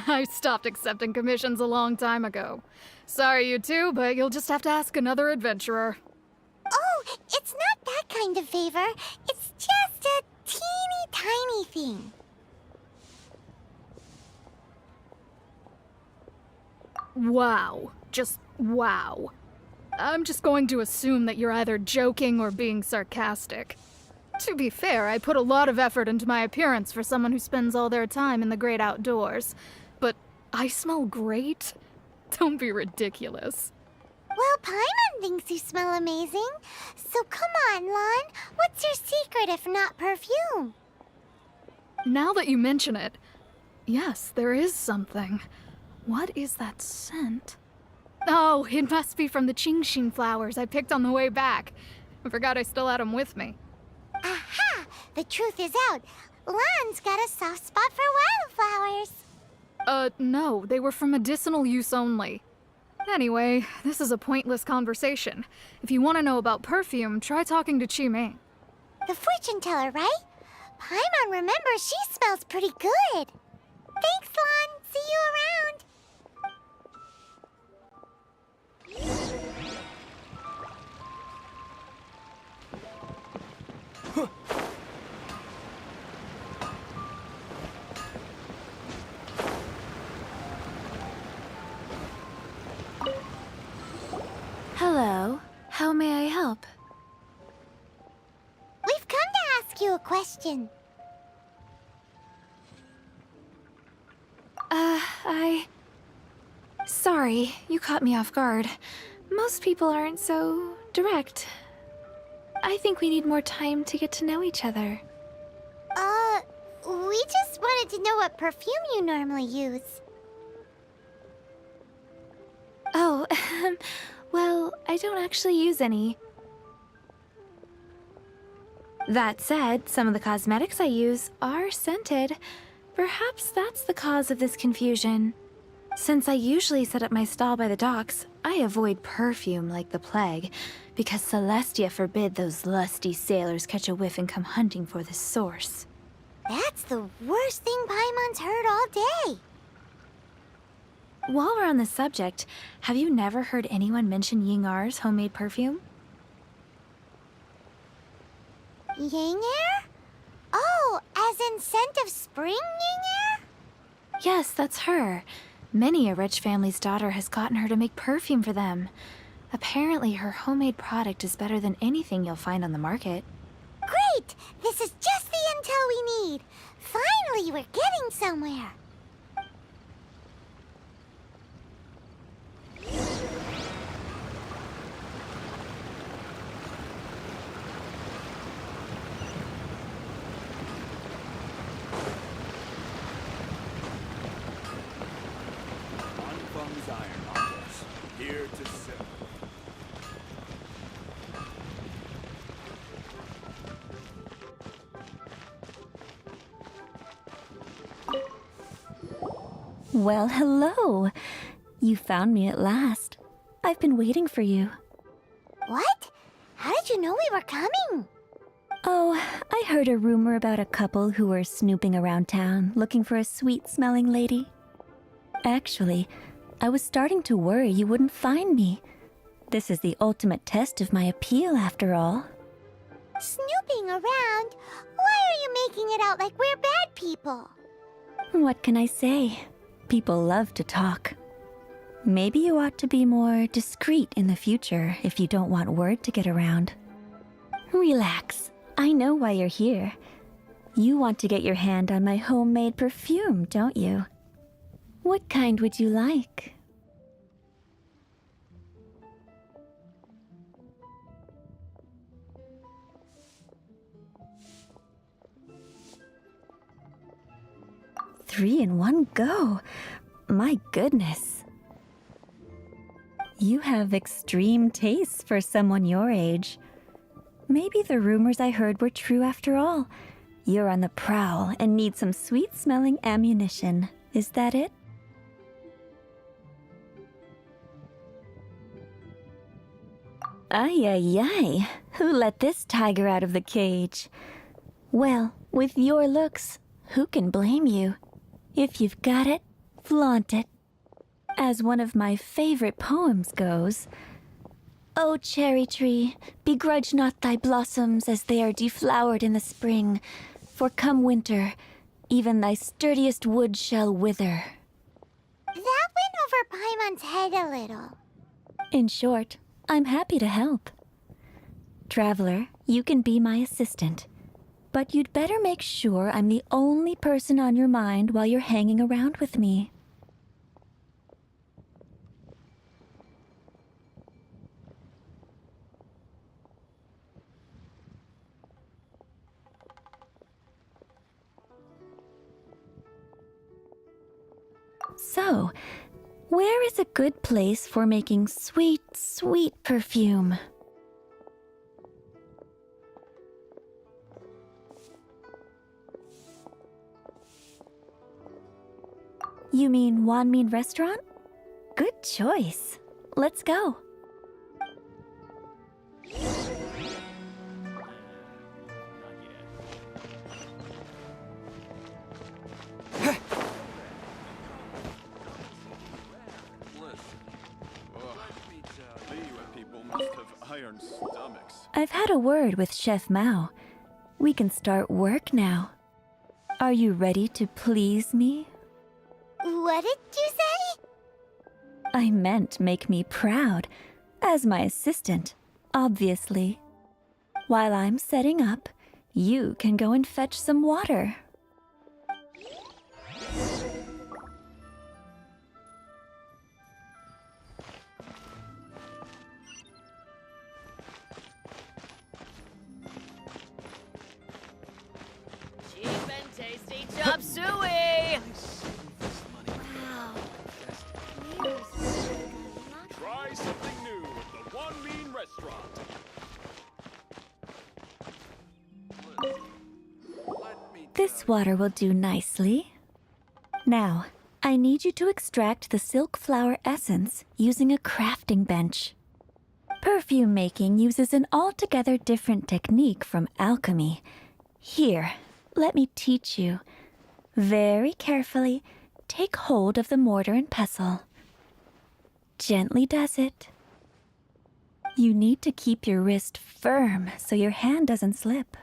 I stopped accepting commissions a long time ago. Sorry, you two, but you'll just have to ask another adventurer. Oh, it's not that kind of favor. It's just a teeny tiny thing. Wow. Just wow. I'm just going to assume that you're either joking or being sarcastic. To be fair, I put a lot of effort into my appearance for someone who spends all their time in the great outdoors. But I smell great? Don't be ridiculous. Well, Paimon thinks you smell amazing. So come on, Lan. What's your secret if not perfume? Now that you mention it, yes, there is something. What is that scent? Oh, it must be from the Genshin flowers I picked on the way back. I forgot I still had them with me. Aha! The truth is out. Lan's got a soft spot for wildflowers. No, they were for medicinal use only. Anyway, this is a pointless conversation. If you want to know about perfume, try talking to Qimei. The fortune teller, right? Paimon remembers she smells pretty good. Thanks, Lan. See you around. Hello. How may I help? We've come to ask you a question. Sorry, you caught me off guard. Most people aren't so direct. I think we need more time to get to know each other. We just wanted to know what perfume you normally use. Oh, well, I don't actually use any. That said, some of the cosmetics I use are scented. Perhaps that's the cause of this confusion. Since I usually set up my stall by the docks, I avoid perfume like the plague, because Celestia forbid those lusty sailors catch a whiff and come hunting for the source. That's the worst thing Paimon's heard all day. While we're on the subject, have you never heard anyone mention Yingar's homemade perfume? Yingar? Oh, as in scent of spring, Yingar? Yes, that's her. Many a rich family's daughter has gotten her to make perfume for them. Apparently, her homemade product is better than anything you'll find on the market. Great! This is just the intel we need. Finally, we're getting somewhere. Here to serve. Well, hello. You found me at last. I've been waiting for you. What? How did you know we were coming? Oh, I heard a rumor about a couple who were snooping around town looking for a sweet-smelling lady. Actually, I was starting to worry you wouldn't find me. This is the ultimate test of my appeal, after all. Snooping around? Why are you making it out like we're bad people? What can I say? People love to talk. Maybe you ought to be more discreet in the future if you don't want word to get around. Relax. I know why you're here. You want to get your hand on my homemade perfume, don't you? What kind would you like? Three in one go. My goodness. You have extreme tastes for someone your age. Maybe the rumors I heard were true after all. You're on the prowl and need some sweet-smelling ammunition. Is that it? Ay, ay, ay. Who let this tiger out of the cage? Well, with your looks, who can blame you? If you've got it, flaunt it. As one of my favorite poems goes, "O cherry tree, begrudge not thy blossoms as they are deflowered in the spring, for come winter, even thy sturdiest wood shall wither." That went over Paimon's head a little. In short, I'm happy to help. Traveler, you can be my assistant. But you'd better make sure I'm the only person on your mind while you're hanging around with me. So, where is a good place for making sweet, sweet perfume? You mean Wanmin Restaurant? Good choice. Let's go. I've had a word with Chef Mao. We can start work now. Are you ready to please me? What did you say? I meant make me proud. As my assistant, obviously. While I'm setting up, you can go and fetch some water. This water will do nicely. Now, I need you to extract the silk flower essence using a crafting bench. Perfume making uses an altogether different technique from alchemy. Here, let me teach you. Very carefully, take hold of the mortar and pestle. Gently does it. You need to keep your wrist firm so your hand doesn't slip.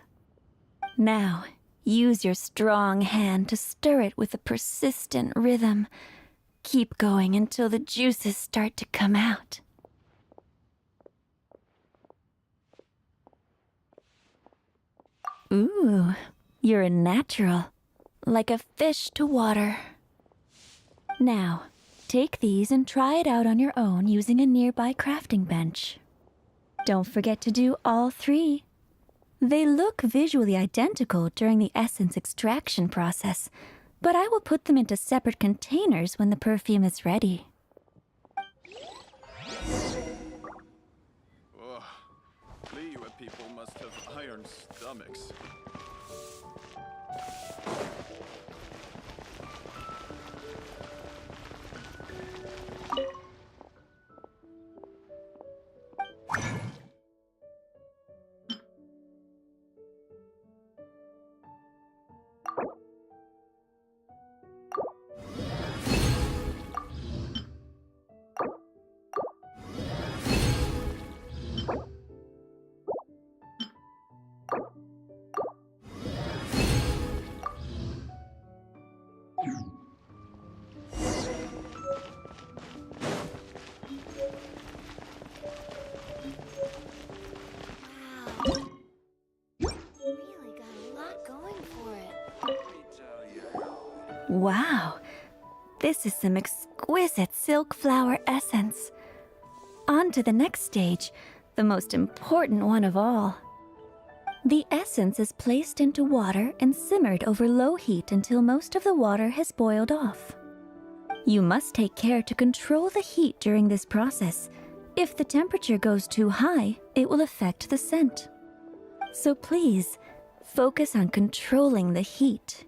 Now, use your strong hand to stir it with a persistent rhythm. Keep going until the juices start to come out. Ooh, you're a natural, like a fish to water. Now, take these and try it out on your own using a nearby crafting bench. Don't forget to do all 3. They look visually identical during the essence extraction process, but I will put them into separate containers when the perfume is ready. Ugh. Liyue people must have iron stomachs. Wow, this is some exquisite silk flower essence. On to the next stage, the most important one of all. The essence is placed into water and simmered over low heat until most of the water has boiled off. You must take care to control the heat during this process. If the temperature goes too high, it will affect the scent. So please, focus on controlling the heat.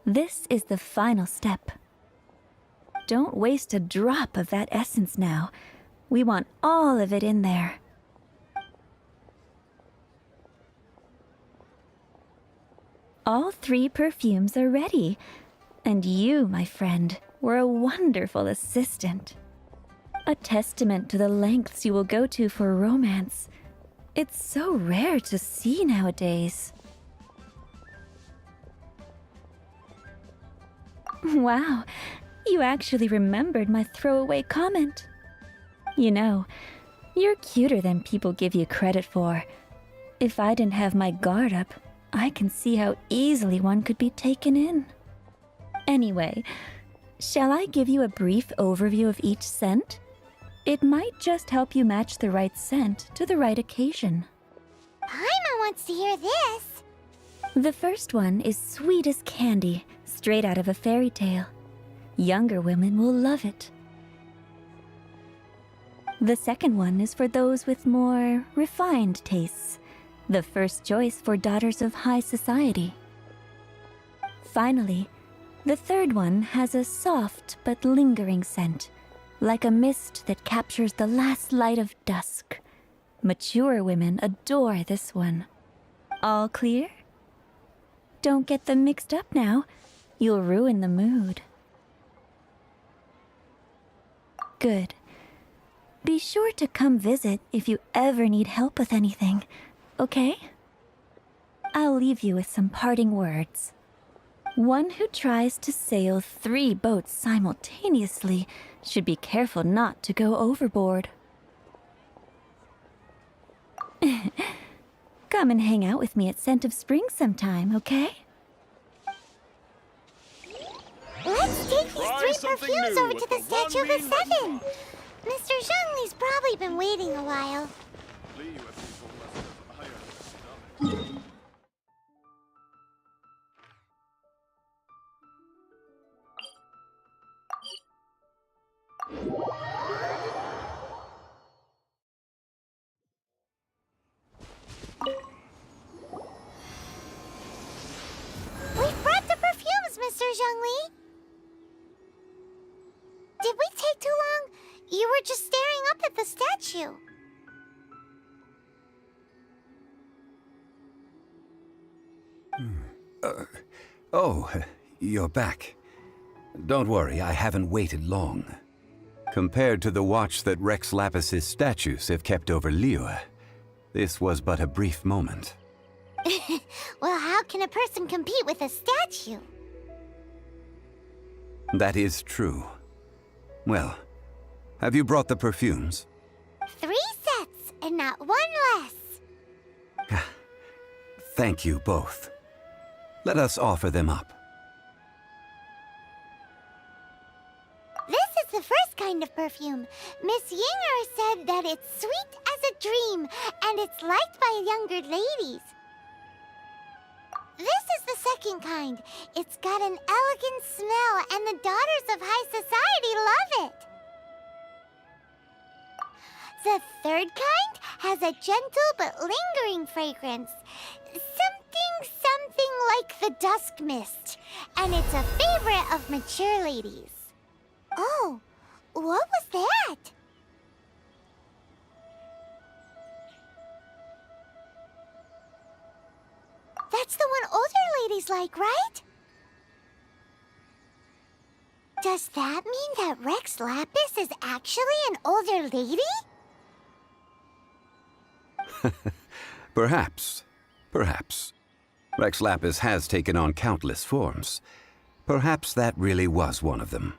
This is the final step. Don't waste a drop of that essence now. We want all of it in there. All 3 perfumes are ready. And you, my friend, were a wonderful assistant. A testament to the lengths you will go to for romance. It's so rare to see nowadays. Wow, you actually remembered my throwaway comment. You know, you're cuter than people give you credit for. If I didn't have my guard up, I can see how easily one could be taken in. Anyway, shall I give you a brief overview of each scent? It might just help you match the right scent to the right occasion. Paimon wants to hear this. The first one is sweet as candy, straight out of a fairy tale. Younger women will love it. The second one is for those with more refined tastes. The first choice for daughters of high society. Finally, the third one has a soft but lingering scent, like a mist that captures the last light of dusk. Mature women adore this one. All clear? Don't get them mixed up now. You'll ruin the mood. Good. Be sure to come visit if you ever need help with anything, okay? I'll leave you with some parting words. One who tries to sail 3 boats simultaneously should be careful not to go overboard. Come and hang out with me at Scent of Spring sometime, okay? Let's take these 3 perfumes over to the Statue of the Seven. Mr. Zhongli's probably been waiting a while. Liyue people must have iron stomachs. We've statue. Oh, you're back. Don't worry, I haven't waited long. Compared to the watch that Rex Lapis's statues have kept over Liyue, this was but a brief moment. Well, how can a person compete with a statue? That is true. Well, have you brought the perfumes? 3 sets, and not 1 less. Thank you both. Let us offer them up. This is the first kind of perfume. Miss Yinger said that it's sweet as a dream, and it's liked by younger ladies. This is the second kind. It's got an elegant smell, and the daughters of high society love it. The third kind has a gentle but lingering fragrance. Something like the dusk mist. And it's a favorite of mature ladies. Oh, what was that? That's the one older ladies like, right? Does that mean that Rex Lapis is actually an older lady? Perhaps. Rex Lapis has taken on countless forms. Perhaps that really was one of them.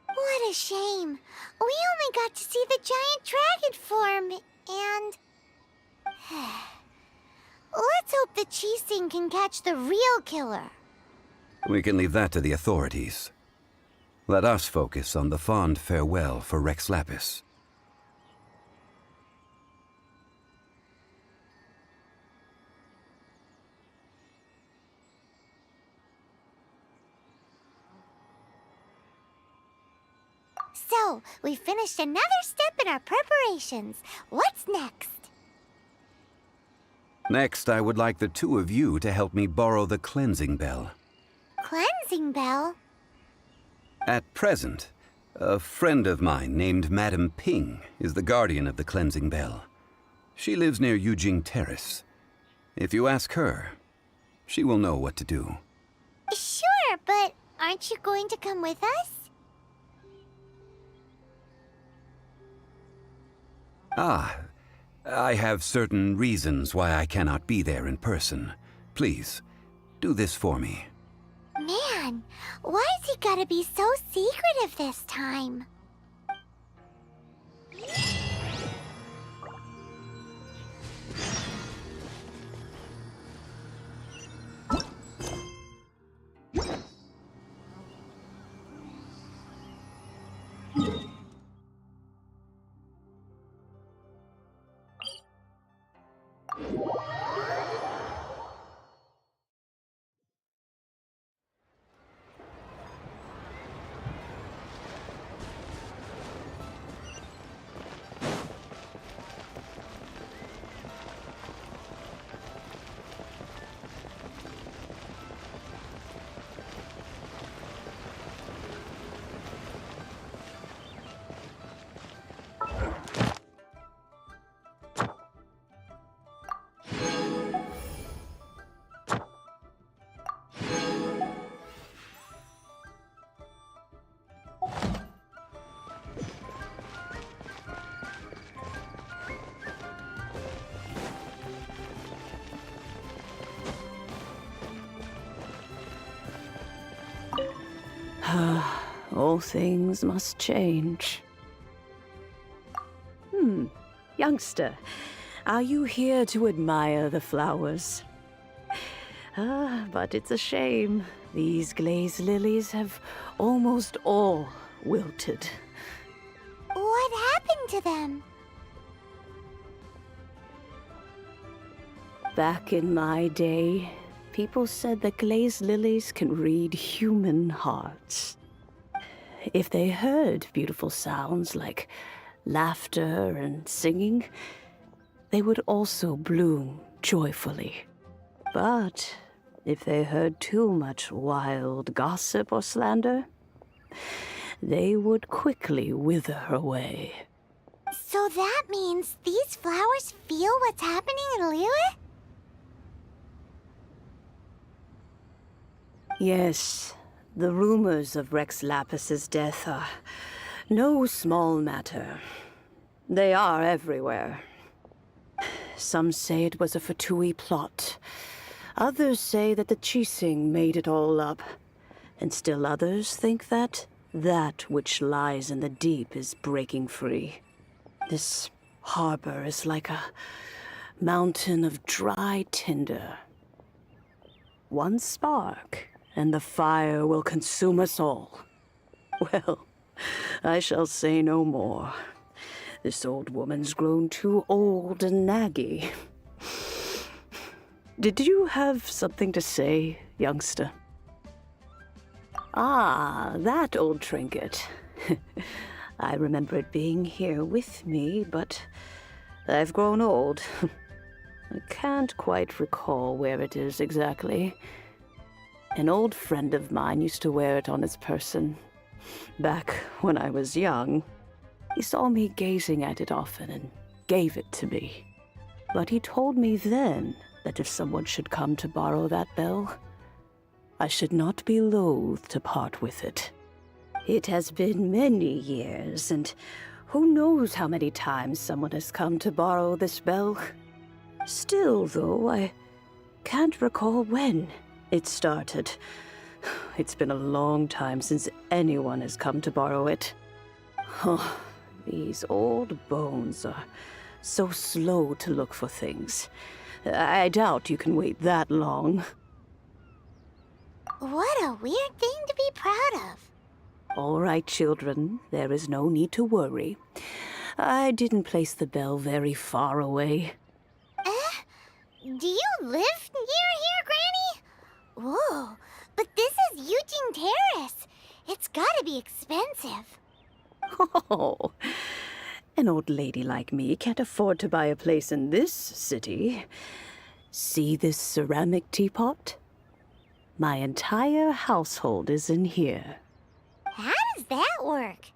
What a shame. We only got to see the giant dragon form, and... Let's hope the Qixing can catch the real killer. We can leave that to the authorities. Let us focus on the fond farewell for Rex Lapis. So, we finished another step in our preparations. What's next? Next, I would like the 2 of you to help me borrow the cleansing bell. Cleansing bell? At present, a friend of mine named Madame Ping is the guardian of the cleansing bell. She lives near Yujing Terrace. If you ask her, she will know what to do. Sure, but aren't you going to come with us? I have certain reasons why I cannot be there in person. Please, do this for me. Man, why's he gotta be so secretive this time? All things must change. Youngster, are you here to admire the flowers? But it's a shame. These glazed lilies have almost all wilted. What happened to them? Back in my day, people said that glazed lilies can read human hearts. If they heard beautiful sounds like laughter and singing, they would also bloom joyfully. But if they heard too much wild gossip or slander, they would quickly wither away. So that means these flowers feel what's happening in Liyue? Yes, the rumors of Rex Lapis's death are no small matter. They are everywhere. Some say it was a Fatui plot. Others say that the Qixing made it all up. And still others think that which lies in the deep is breaking free. This harbor is like a mountain of dry tinder. One spark, and the fire will consume us all. Well, I shall say no more. This old woman's grown too old and naggy. Did you have something to say, youngster? Ah, that old trinket. I remember it being here with me, but I've grown old. I can't quite recall where it is exactly. An old friend of mine used to wear it on his person. Back when I was young, he saw me gazing at it often and gave it to me. But he told me then that if someone should come to borrow that bell, I should not be loath to part with it. It has been many years, and who knows how many times someone has come to borrow this bell. Still, though, I can't recall when it started. It's been a long time since anyone has come to borrow it. Oh, these old bones are so slow to look for things. I doubt you can wait that long. What a weird thing to be proud of. All right, children, there is no need to worry. I didn't place the bell very far away. Do you live near here, Granny? Whoa, but this is Eugene Terrace. It's gotta be expensive. Oh, an old lady like me can't afford to buy a place in this city. See this ceramic teapot? My entire household is in here. How does that work?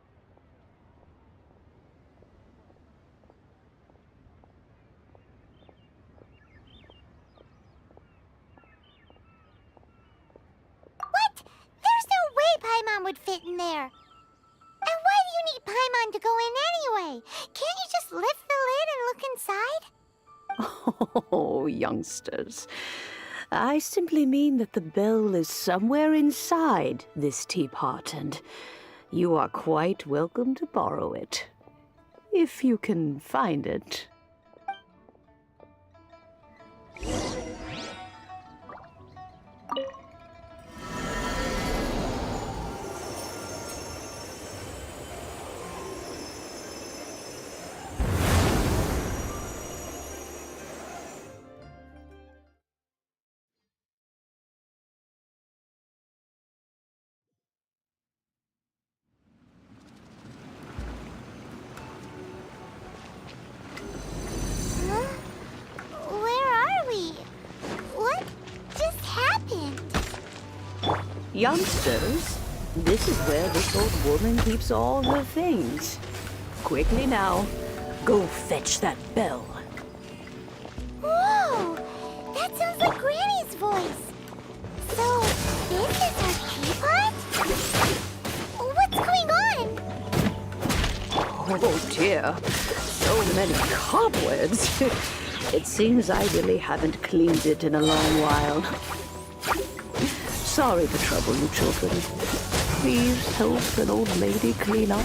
What? There's no way Paimon would fit in there. And why do you need Paimon to go in anyway? Can't you just lift the lid and look inside? Oh, youngsters. I simply mean that the bell is somewhere inside this teapot, and you are quite welcome to borrow it. If you can find it. Youngsters, this is where this old woman keeps all her things. Quickly now, go fetch that bell. Whoa! That sounds like Granny's voice. So, this is her teapot? What's going on? Oh dear, so many cobwebs. It seems I really haven't cleaned it in a long while. Sorry to trouble you, children. Please help an old lady clean up.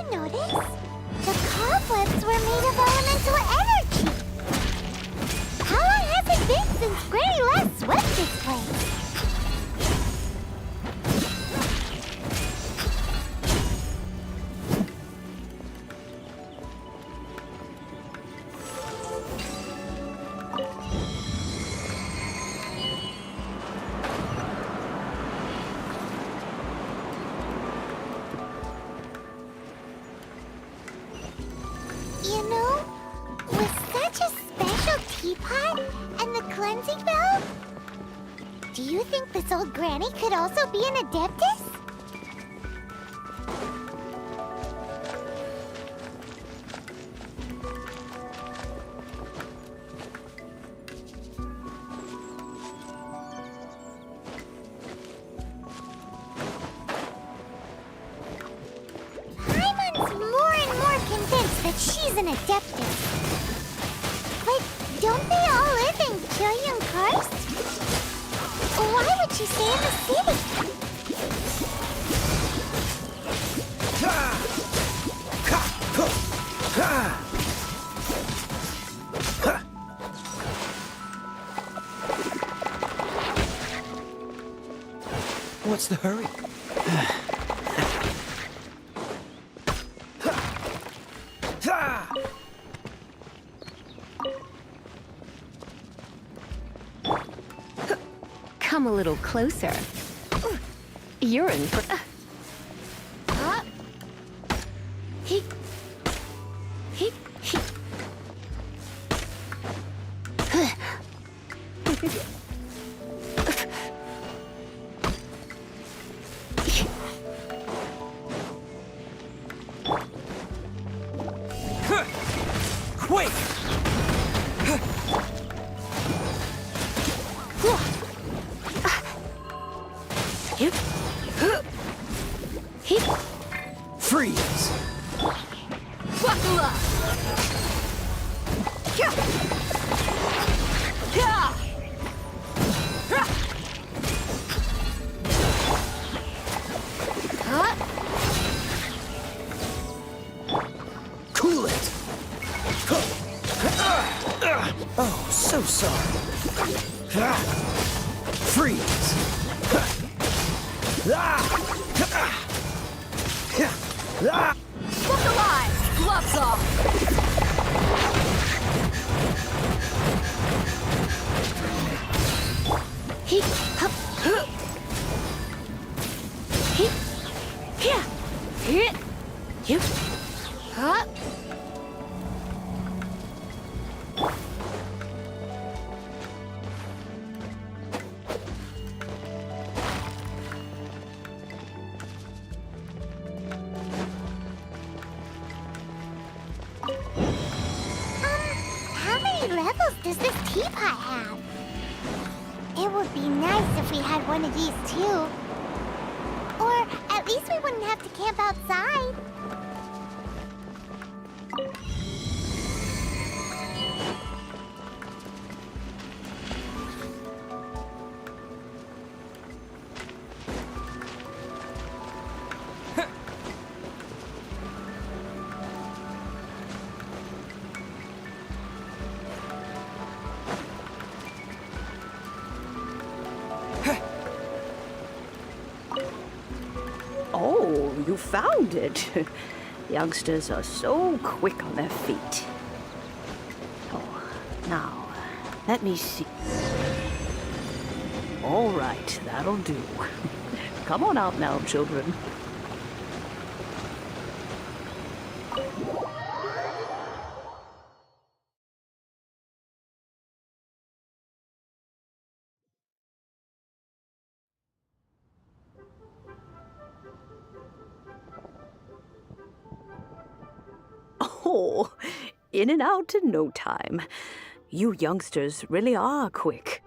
notice? The cobwebs were made of elemental energy. How long has it been since Granny last swept this place? You know, with such a special teapot and the cleansing valve, do you think this old granny could also be an adeptus? Paimon's more and more convinced that she's an adeptus. But don't they all live in Kyuyun Karst? Why would she stay in the city? What's the hurry? Come a little closer. You're in for... He... Quick! Freeze! Buckle up! Yeah. Yeah. Cool it! Oh, so sorry. Freeze! Look alive! Gloves off! He... Hup. He... Yeah. Here. You... Huh? How many levels does this teapot have? It would be nice if we had one of these too. Or at least we wouldn't have to camp outside. Oh, you found it. Youngsters are so quick on their feet. Oh, now, let me see. All right, that'll do. Come on out now, children. Oh, in and out in no time. You youngsters really are quick.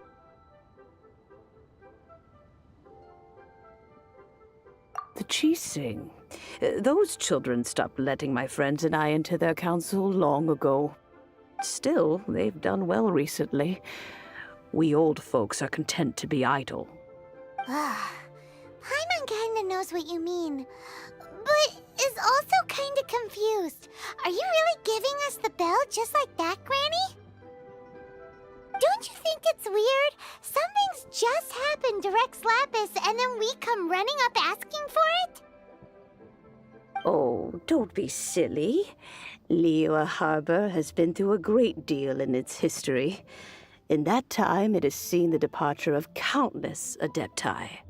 The Chising. Those children stopped letting my friends and I into their council long ago. Still, they've done well recently. We old folks are content to be idle. Paimon kinda knows what you mean. But but is also kind of confused. Are you really giving us the bell just like that, Granny? Don't you think it's weird? Something's just happened to Rex Lapis and then we come running up asking for it? Oh, don't be silly. Liyue Harbor has been through a great deal in its history. In that time, it has seen the departure of countless Adepti.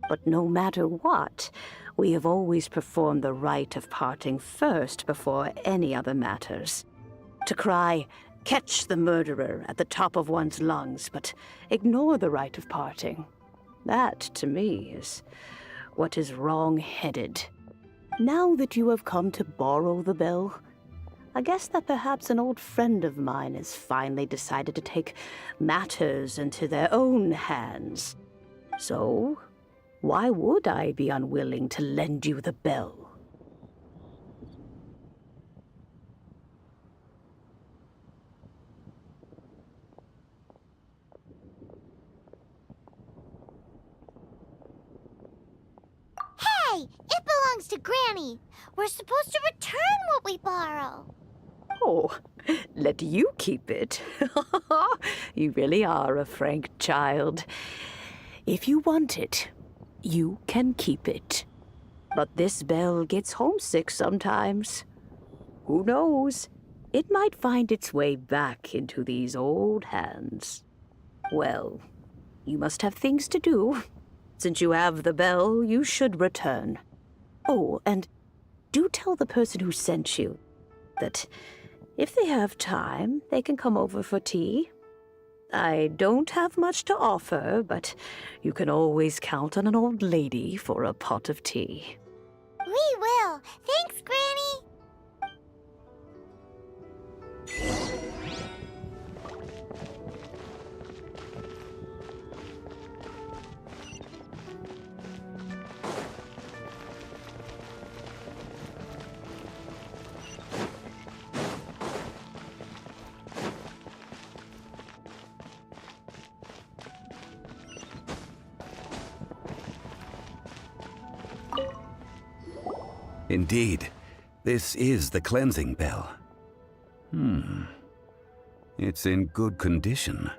But no matter what, we have always performed the rite of parting first before any other matters. To cry, "Catch the murderer," at the top of one's lungs, but ignore the rite of parting. That, to me, is what is wrong-headed. Now that you have come to borrow the bell, I guess that perhaps an old friend of mine has finally decided to take matters into their own hands. So, why would I be unwilling to lend you the bell? Hey, it belongs to Granny. We're supposed to return what we borrow. Oh, let you keep it. You really are a frank child. If you want it, you can keep it. But this bell gets homesick sometimes. Who knows? It might find its way back into these old hands. Well, you must have things to do. Since you have the bell, you should return. Oh, and do tell the person who sent you that if they have time, they can come over for tea. I don't have much to offer, but you can always count on an old lady for a pot of tea. We will. Thanks, Granny. Indeed, this is the cleansing bell. It's in good condition.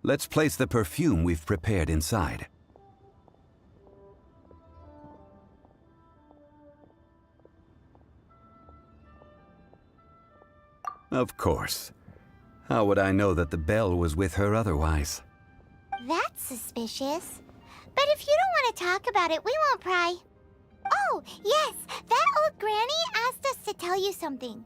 Let's place the perfume we've prepared inside. Of course. How would I know that the bell was with her otherwise? That's suspicious. But if you don't want to talk about it, we won't pry. Oh, yes, that old granny asked us to tell you something.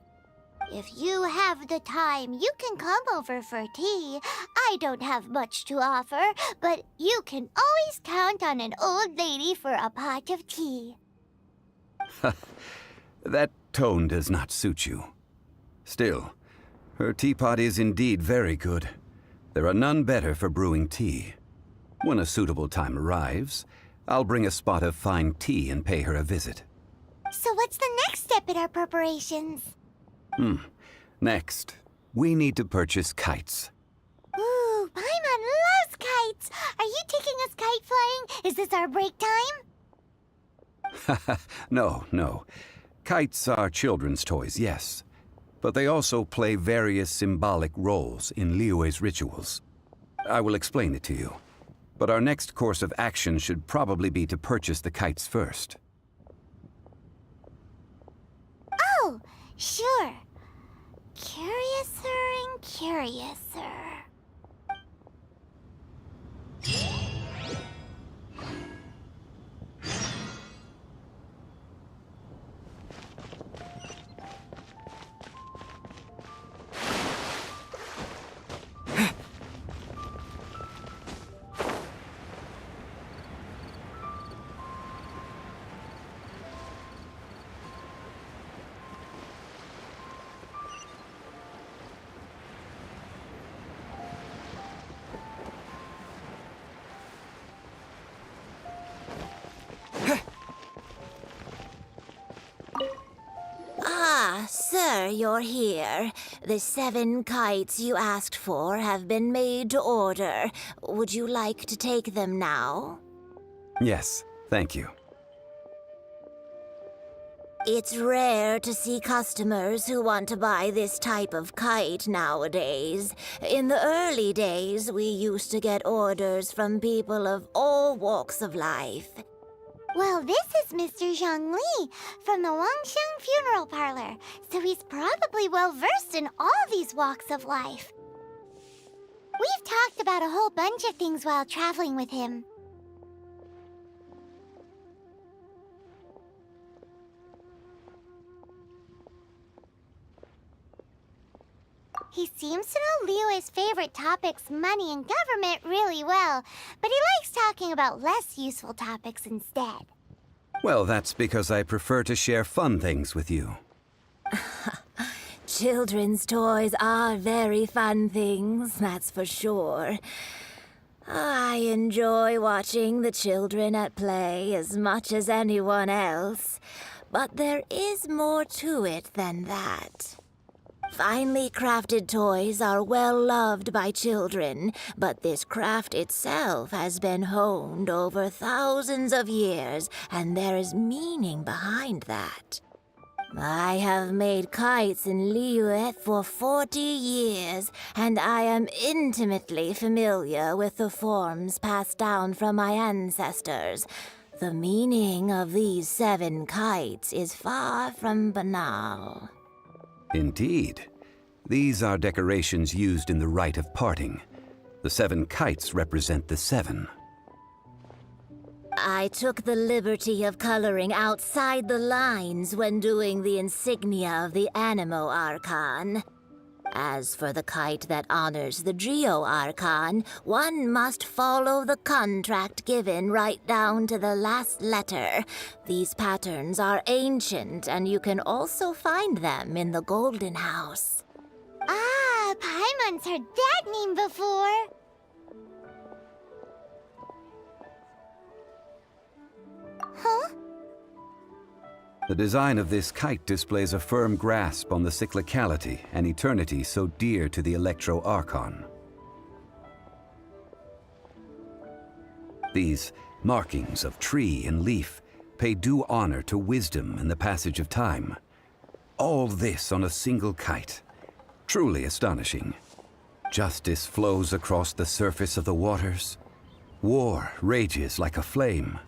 If you have the time, you can come over for tea. I don't have much to offer, but you can always count on an old lady for a pot of tea. That tone does not suit you. Still, her teapot is indeed very good. There are none better for brewing tea. When a suitable time arrives, I'll bring a spot of fine tea and pay her a visit. So what's the next step in our preparations? Next, we need to purchase kites. Ooh, Paimon loves kites! Are you taking us kite flying? Is this our break time? No. Kites are children's toys, yes. But they also play various symbolic roles in Liyue's rituals. I will explain it to you. But our next course of action should probably be to purchase the kites first. Oh, sure. Curiouser and curiouser. Ah, sir, you're here. The 7 kites you asked for have been made to order. Would you like to take them now? Yes, Thank you. It's rare to see customers who want to buy this type of kite nowadays. In the early days, we used to get orders from people of all walks of life. Well, this is Mr. Zhongli from the Wangsheng Funeral Parlor, so he's probably well-versed in all these walks of life. We've talked about a whole bunch of things while traveling with him. He seems to know Liyue's favorite topics, money and government, really well, but he likes talking about less useful topics instead. Well, that's because I prefer to share fun things with you. Children's toys are very fun things, that's for sure. I enjoy watching the children at play as much as anyone else, but there is more to it than that. Finely crafted toys are well loved by children, but this craft itself has been honed over thousands of years, and there is meaning behind that. I have made kites in Liyue for 40 years, and I am intimately familiar with the forms passed down from my ancestors. The meaning of these 7 kites is far from banal. Indeed. These are decorations used in the rite of parting. The 7 kites represent the 7. I took the liberty of coloring outside the lines when doing the insignia of the Animo Archon. As for the kite that honors the Geo Archon, one must follow the contract given right down to the last letter. These patterns are ancient, and you can also find them in the Golden House. Ah, Paimon's heard that name before. Huh? The design of this kite displays a firm grasp on the cyclicality and eternity so dear to the Electro Archon. These markings of tree and leaf pay due honor to wisdom and the passage of time. All this on a single kite. Truly astonishing. Justice flows across the surface of the waters. War rages like a flame.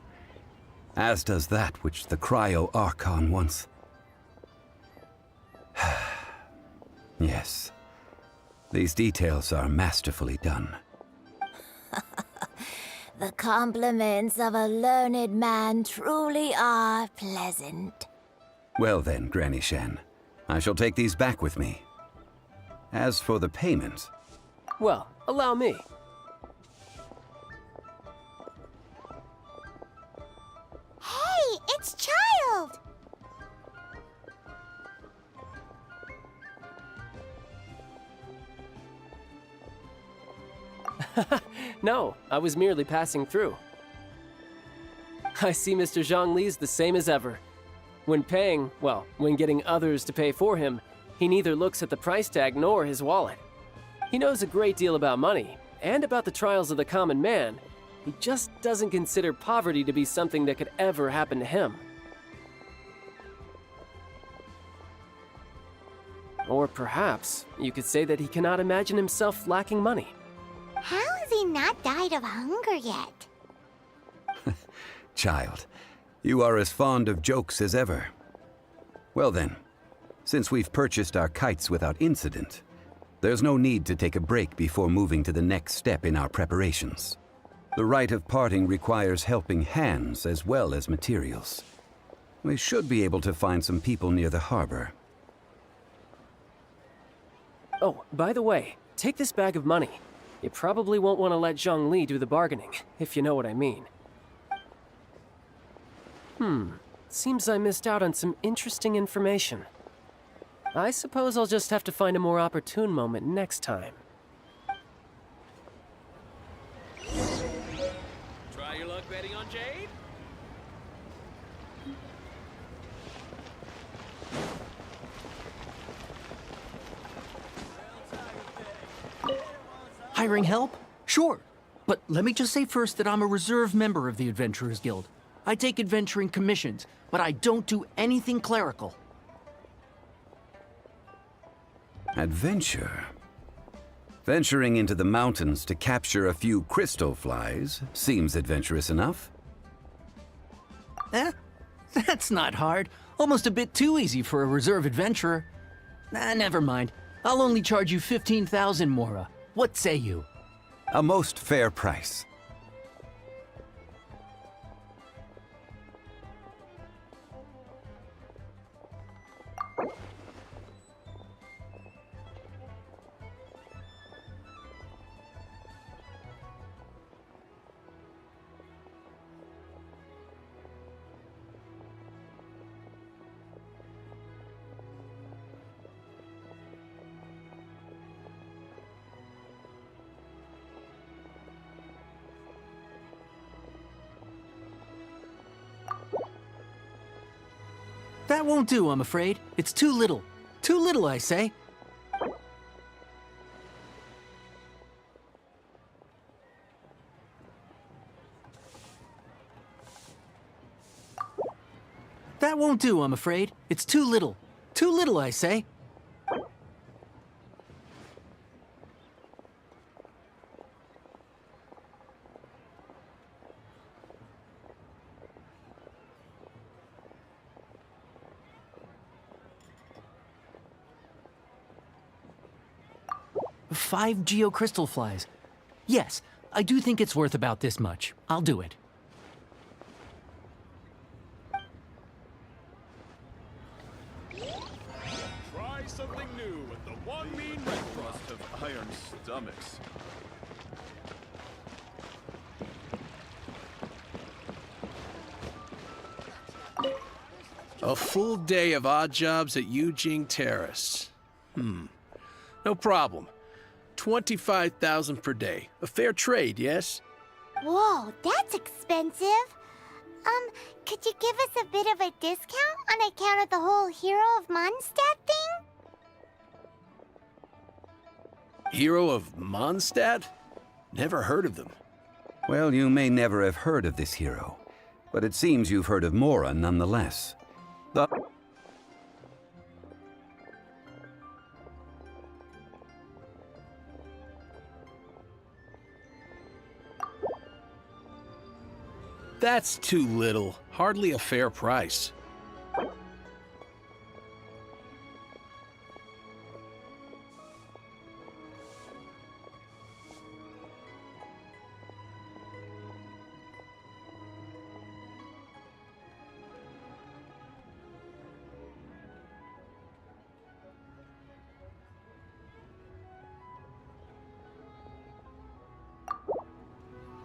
As does that which the Cryo Archon once... Yes. These details are masterfully done. The compliments of a learned man truly are pleasant. Well then, Granny Shen, I shall take these back with me. As for the payment... Well, allow me. Hey, it's Child! No, I was merely passing through. I see Mr. Zhongli's the same as ever. When paying, well, when getting others to pay for him, he neither looks at the price tag nor his wallet. He knows a great deal about money, and about the trials of the common man. He just doesn't consider poverty to be something that could ever happen to him. Or perhaps you could say that he cannot imagine himself lacking money. How has he not died of hunger yet? Child, you are as fond of jokes as ever. Well then, since we've purchased our kites without incident, there's no need to take a break before moving to the next step in our preparations. The rite of parting requires helping hands as well as materials. We should be able to find some people near the harbor. Oh, by the way, take this bag of money. You probably won't want to let Zhongli do the bargaining, if you know what I mean. Seems I missed out on some interesting information. I suppose I'll just have to find a more opportune moment next time. Try your luck betting on Jade? Hiring help? Sure. But let me just say first that I'm a reserve member of the Adventurers Guild. I take adventuring commissions, but I don't do anything clerical. Adventure? Venturing into the mountains to capture a few crystal flies seems adventurous enough. Eh? That's not hard. Almost a bit too easy for a reserve adventurer. Never mind. I'll only charge you 15,000 mora. What say you? A most fair price. That won't do, I'm afraid. It's too little. Too little, I say. That won't do, I'm afraid. It's too little. Too little, I say. Five geocrystal flies. Yes, I do think it's worth about this much. I'll do it. Try something new with the one mean red crust of iron stomachs. A full day of odd jobs at Yujing Terrace. No problem. 25,000 per day. A fair trade, yes? Whoa, that's expensive. Could you give us a bit of a discount on account of the whole Hero of Mondstadt thing? Hero of Mondstadt? Never heard of them. Well, you may never have heard of this hero, but it seems you've heard of Mora nonetheless. That's too little. Hardly a fair price.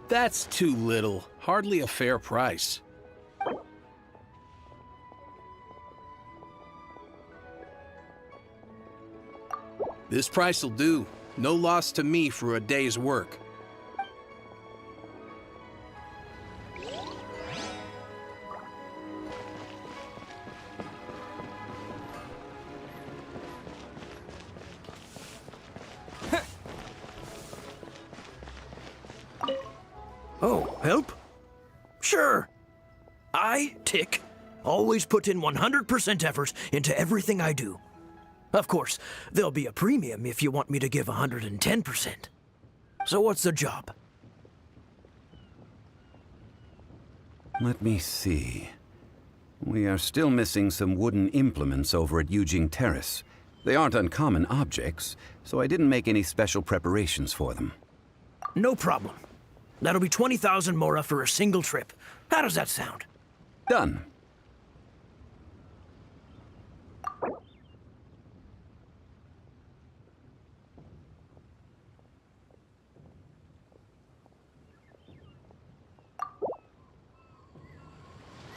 That's too little. Hardly a fair price. This price will do. No loss to me for a day's work. Oh, help? Sure. I, Tick, always put in 100% effort into everything I do. Of course, there'll be a premium if you want me to give 110%. So what's the job? Let me see. We are still missing some wooden implements over at Yujing Terrace. They aren't uncommon objects, so I didn't make any special preparations for them. No problem. That'll be 20,000 mora for a single trip. How does that sound? Done.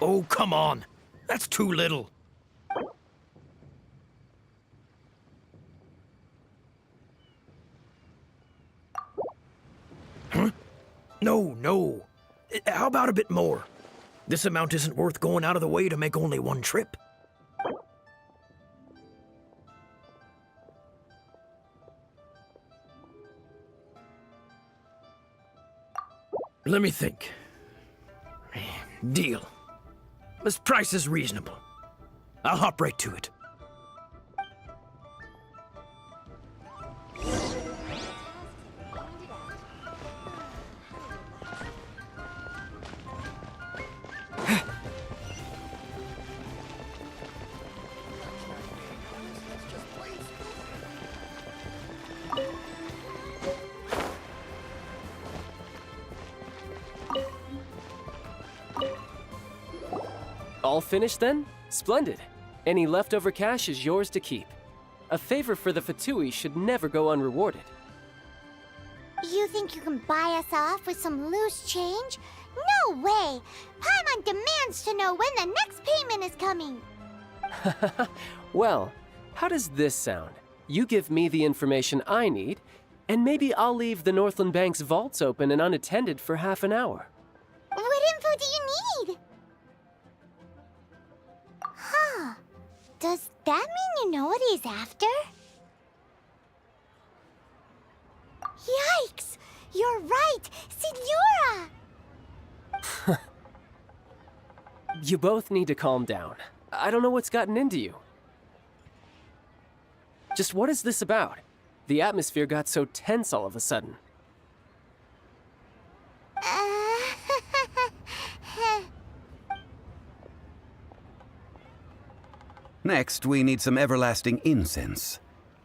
Oh, come on. That's too little. Huh? No. How about a bit more? This amount isn't worth going out of the way to make only one trip. Let me think. Deal. This price is reasonable. I'll hop right to it. All finished then? Splendid. Any leftover cash is yours to keep. A favor for the Fatui should never go unrewarded. You think you can buy us off with some loose change? No way! Paimon demands to know when the next payment is coming! Well, how does this sound? You give me the information I need, and maybe I'll leave the Northland Bank's vaults open and unattended for half an hour. What info do you need? Huh. Does that mean you know what he's after? Yikes! You're right! Signora! You both need to calm down. I don't know what's gotten into you. Just what is this about? The atmosphere got so tense all of a sudden. Next, we need some everlasting incense.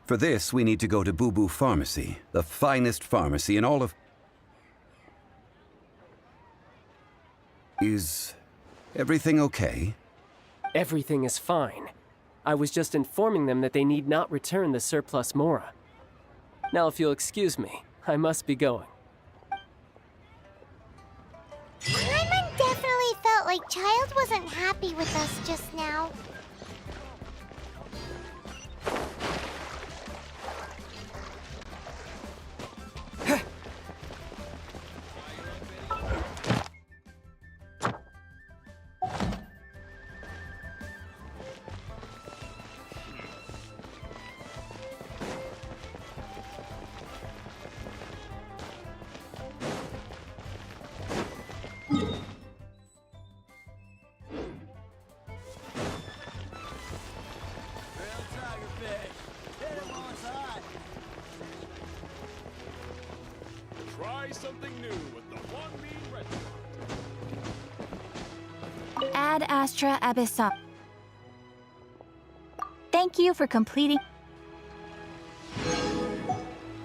For this, we need to go to Boo Boo Pharmacy, the finest pharmacy in all of... Is everything okay? Everything is fine. I was just informing them that they need not return the surplus Mora. Now, if you'll excuse me, I must be going. Paimon definitely felt like Child wasn't happy with us just now. Try something new with the One Mean Restaurant. Ad Astra Abyssal. Thank you for completing.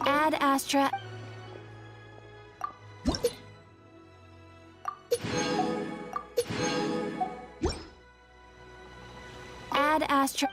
Ad Astra. Ad Astra.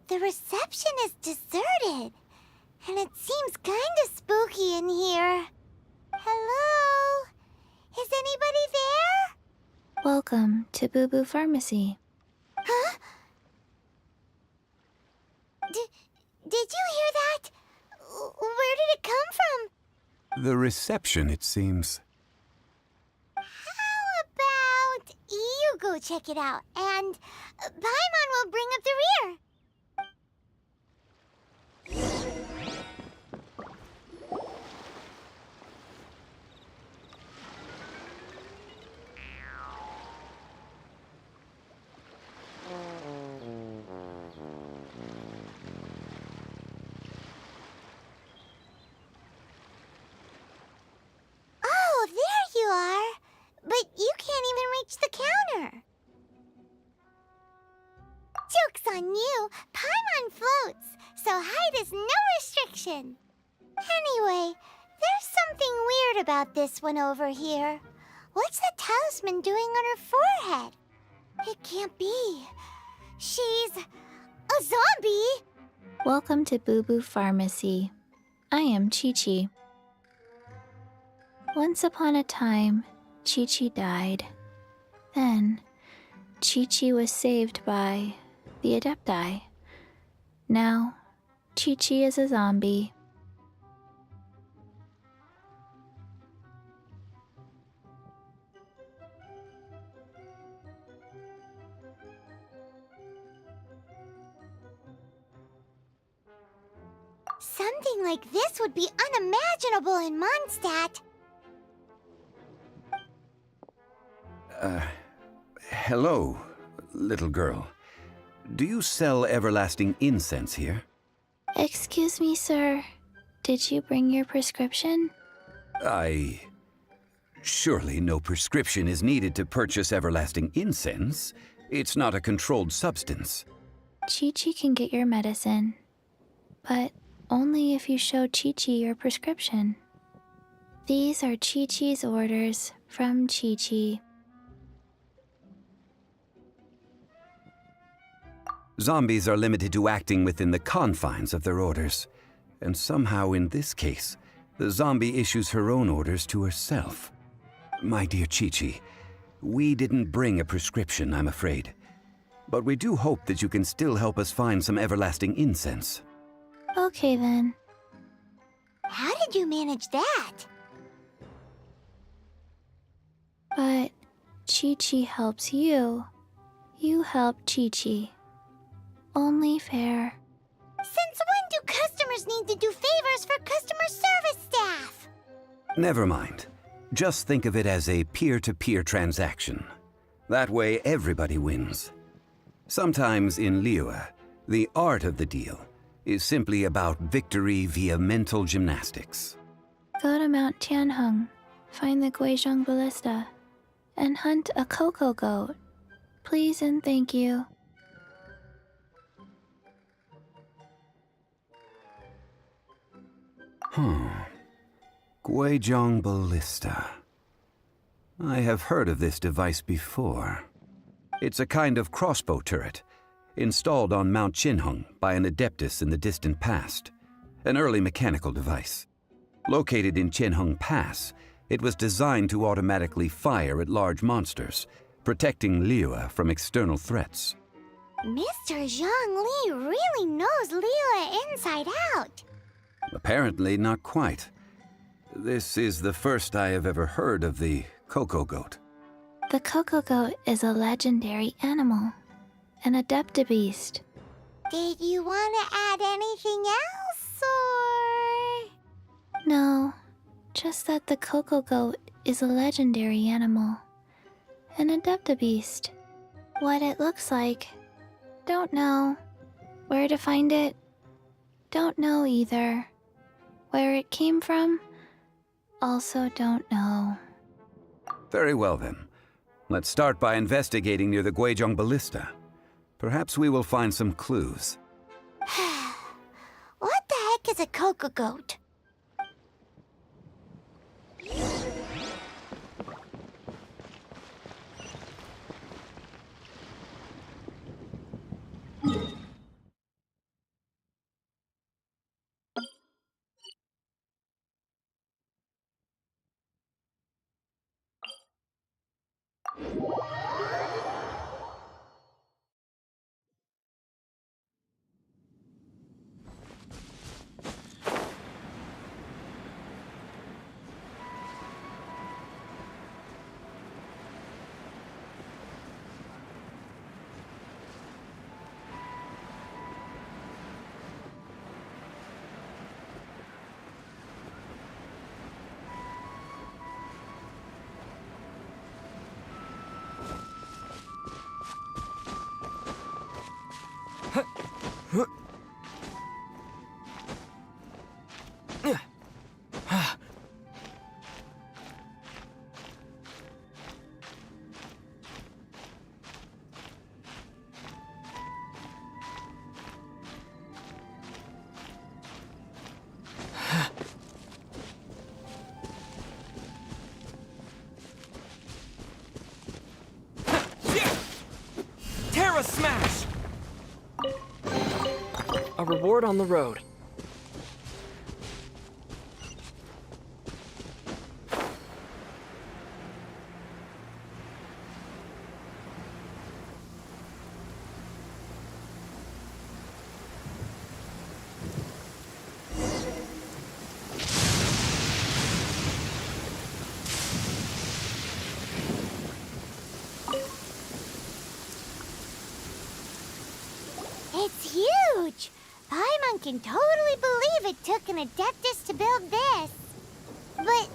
The reception is deserted, and it seems kinda spooky in here. Hello? Is anybody there? Welcome to Boo Boo Pharmacy. Huh? Did you hear that? Where did it come from? The reception, it seems. How about you go check it out, and Paimon will bring up the rear. so height is no restriction. Anyway, there's something weird about this one over here. What's the talisman doing on her forehead? It can't be. She's a zombie! Welcome to Boo Boo Pharmacy. I am Chi-Chi. Once upon a time, Chi-Chi died. Then, Chi-Chi was saved by the Adepti. Now, Chi-Chi is a zombie. Something like this would be unimaginable in Mondstadt. Hello, little girl. Do you sell everlasting incense here? Excuse me, sir. Did you bring your prescription? Surely no prescription is needed to purchase everlasting incense. It's not a controlled substance. Chi-Chi can get your medicine, but only if you show Chi-Chi your prescription. These are Chi-Chi's orders from Chi-Chi. Zombies are limited to acting within the confines of their orders. And somehow in this case, the zombie issues her own orders to herself. My dear Chi-Chi, we didn't bring a prescription, I'm afraid. But we do hope that you can still help us find some everlasting incense. Okay then. How did you manage that? But Chi-Chi helps you. You help Chi-Chi. Only fair. Since when do customers need to do favors for customer service staff? Never mind. Just think of it as a peer-to-peer transaction. That way everybody wins. Sometimes in Liyue, the art of the deal is simply about victory via mental gymnastics. Go to Mount Tianheng, find the Guizhong Ballista, and hunt a cocoa goat. Please and thank you. Guizhong Ballista. I have heard of this device before. It's a kind of crossbow turret, installed on Mount Qinheng by an adeptus in the distant past, an early mechanical device. Located in Qinheng Pass, it was designed to automatically fire at large monsters, protecting Liyue from external threats. Mr. Zhang Li really knows Liyue inside out. Apparently not quite. This is the first I have ever heard of the cocoa goat. The cocoa goat is a legendary animal, an adeptabeast. Did you want to add anything else, or...? No, just that the cocoa goat is a legendary animal, an adeptabeast. What it looks like, don't know. Where to find it, don't know either. Where it came from, also don't know. Very well then. Let's start by investigating near the Guizhong Ballista. Perhaps we will find some clues. What the heck is a cocoa goat? a smash! A reward on the road. It's huge! Paimon can totally believe it took an Adeptus to build this. But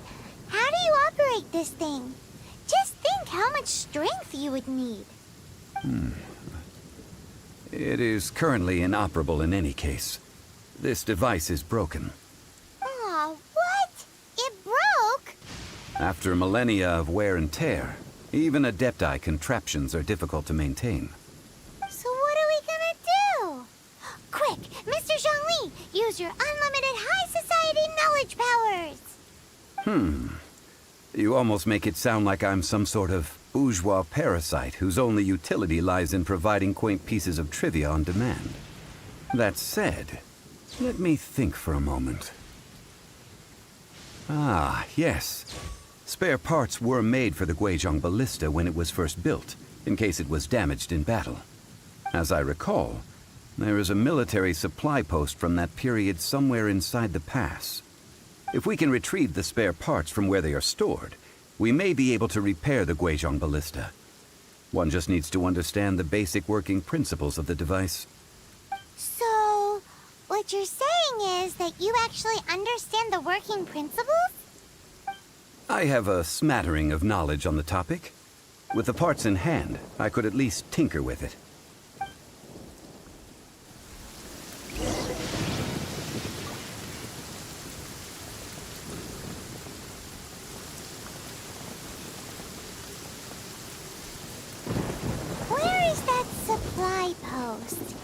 how do you operate this thing? Just think how much strength you would need. It is currently inoperable in any case. This device is broken. Aw, what? It broke? After millennia of wear and tear, even Adepti contraptions are difficult to maintain. So what are we gonna do? Quick, Mr. Zhongli, use your unlimited high society knowledge powers! You almost make it sound like I'm some sort of bourgeois parasite whose only utility lies in providing quaint pieces of trivia on demand. That said, let me think for a moment. Ah, yes. Spare parts were made for the Guizhong Ballista when it was first built, in case it was damaged in battle. As I recall, there is a military supply post from that period somewhere inside the pass. If we can retrieve the spare parts from where they are stored, we may be able to repair the Guizhong Ballista. One just needs to understand the basic working principles of the device. So, what you're saying is that you actually understand the working principles? I have a smattering of knowledge on the topic. With the parts in hand, I could at least tinker with it. Where is that supply post?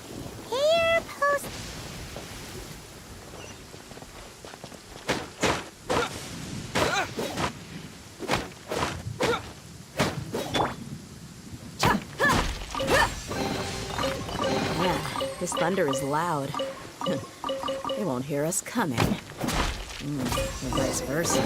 Here, post... Man, this thunder is loud. They won't hear us coming. Or vice versa.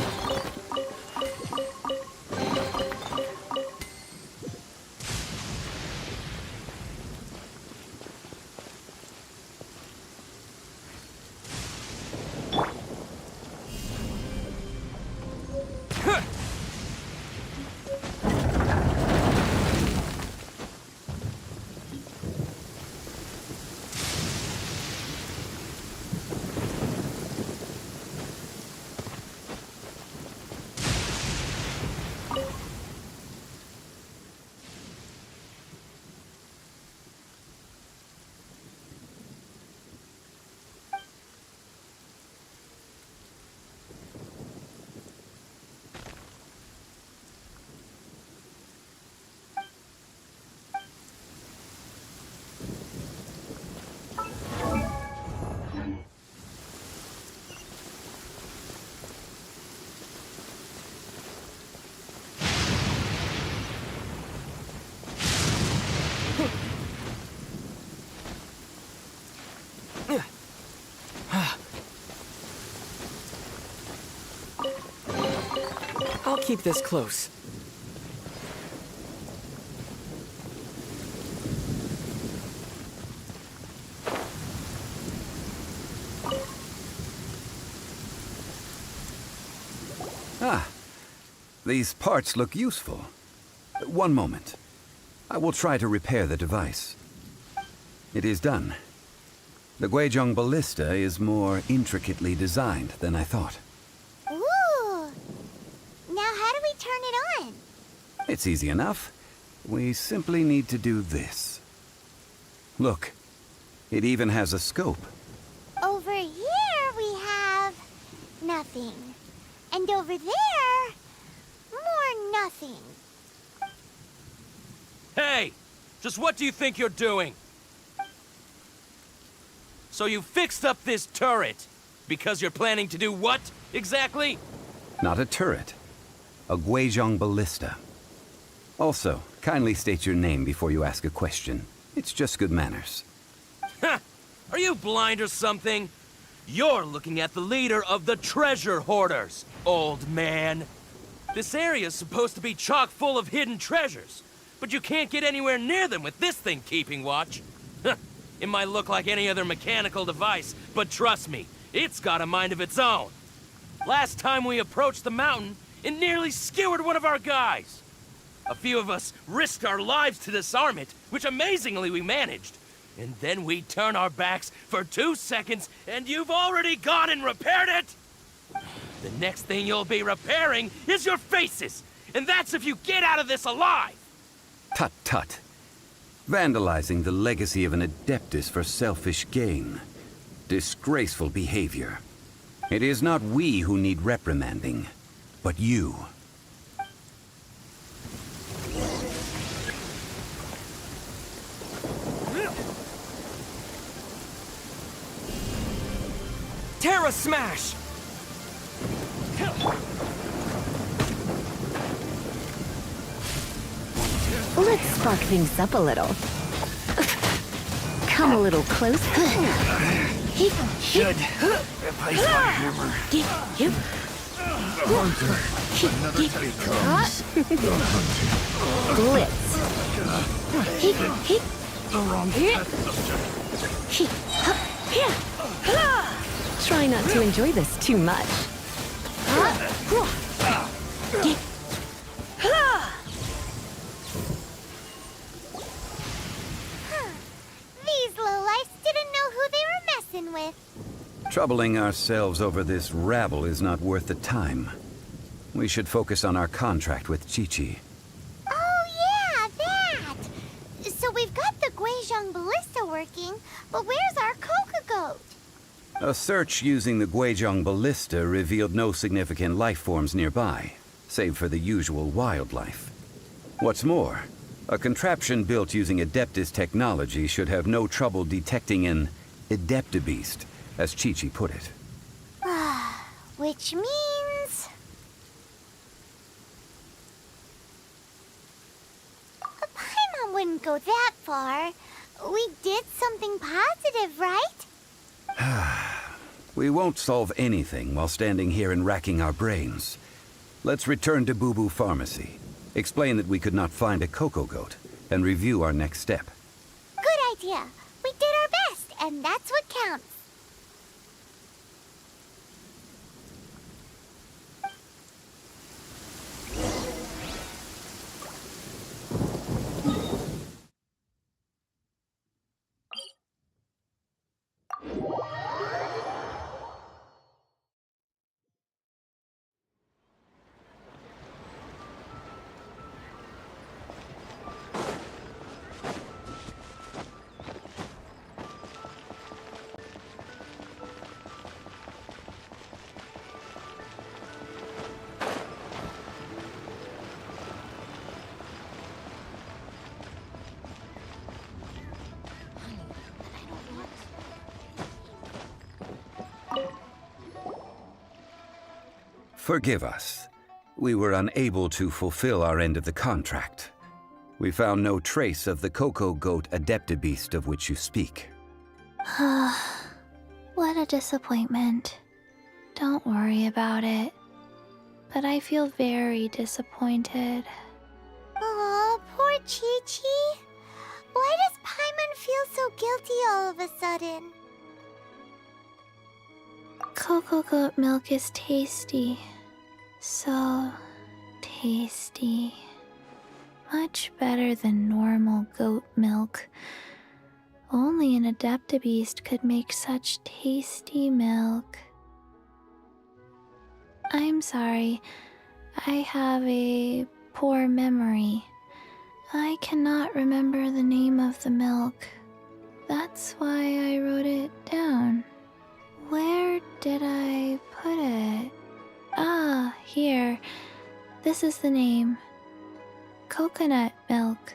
I'll keep this close. Ah, these parts look useful. One moment. I will try to repair the device. It is done. The Guizhong Ballista is more intricately designed than I thought. Ooh! Now how do we turn it on? It's easy enough. We simply need to do this. Look, it even has a scope. Over here we have... nothing. And over there... more nothing. Hey! Just what do you think you're doing? So you fixed up this turret because you're planning to do what, exactly? Not a turret. A Guizhong Ballista. Also, kindly state your name before you ask a question. It's just good manners. Ha! Are you blind or something? You're looking at the leader of the treasure hoarders, old man. This area's supposed to be chock full of hidden treasures, but you can't get anywhere near them with this thing keeping watch. It might look like any other mechanical device, but trust me, it's got a mind of its own. Last time we approached the mountain, it nearly skewered one of our guys. A few of us risked our lives to disarm it, which amazingly we managed. And then we turn our backs for 2 seconds, and you've already gone and repaired it! The next thing you'll be repairing is your faces! And that's if you get out of this alive! Tut tut. Vandalizing the legacy of an Adeptus for selfish gain. Disgraceful behavior. It is not we who need reprimanding, but you. Terra Smash! Let's spark things up a little. Come a little closer. Should replace my hammer. The hunter. Another day comes. The hunting. Blitz. The wrong Try not to enjoy this too much. These lowlifes didn't know who they were messing with. Troubling ourselves over this rabble is not worth the time. We should focus on our contract with Chi-Chi. Oh yeah, that! So we've got the Guizhong ballista working, but where's our Coca goat? A search using the Guizhong ballista revealed no significant life forms nearby, save for the usual wildlife. What's more, a contraption built using Adeptus technology should have no trouble detecting an Adeptabeast, as Chi-Chi put it. Which means... Paimon wouldn't go that far. We did something positive, right? We won't solve anything while standing here and racking our brains. Let's return to Boo Boo Pharmacy, explain that we could not find a Coco Goat, and review our next step. Good idea. We did our best, and that's what counts. Forgive us. We were unable to fulfill our end of the contract. We found no trace of the Coco Goat Adeptabeast of which you speak. What a disappointment. Don't worry about it. But I feel very disappointed. Aw, poor Chi-Chi. Why does Paimon feel so guilty all of a sudden? Cocoa goat milk is tasty. So tasty. Much better than normal goat milk. Only an Adeptabeast could make such tasty milk. I'm sorry. I have a poor memory. I cannot remember the name of the milk. That's why I wrote it down. Where did I put it? Ah, here. This is the name. Coconut milk.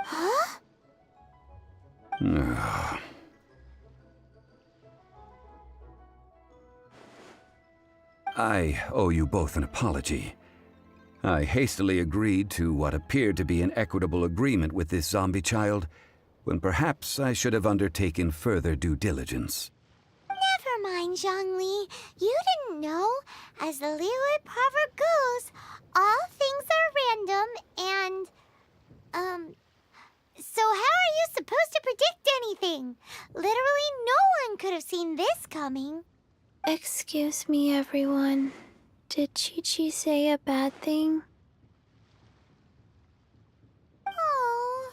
Huh? I owe you both an apology. I hastily agreed to what appeared to be an equitable agreement with this zombie child, when perhaps I should have undertaken further due diligence. Never mind, Zhongli. You didn't know. As the Liyue proverb goes, all things are random and, so how are you supposed to predict anything? Literally no one could have seen this coming. Excuse me, everyone. Did Chi-Chi say a bad thing? Oh,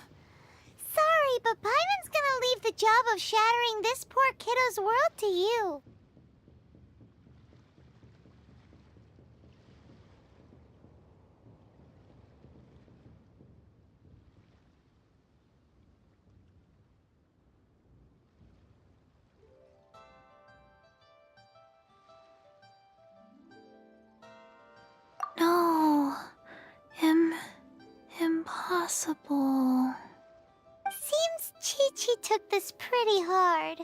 sorry, but Paimon's gonna leave the job of shattering this poor kiddo's world to you. No. Impossible. Seems Chi-Chi took this pretty hard.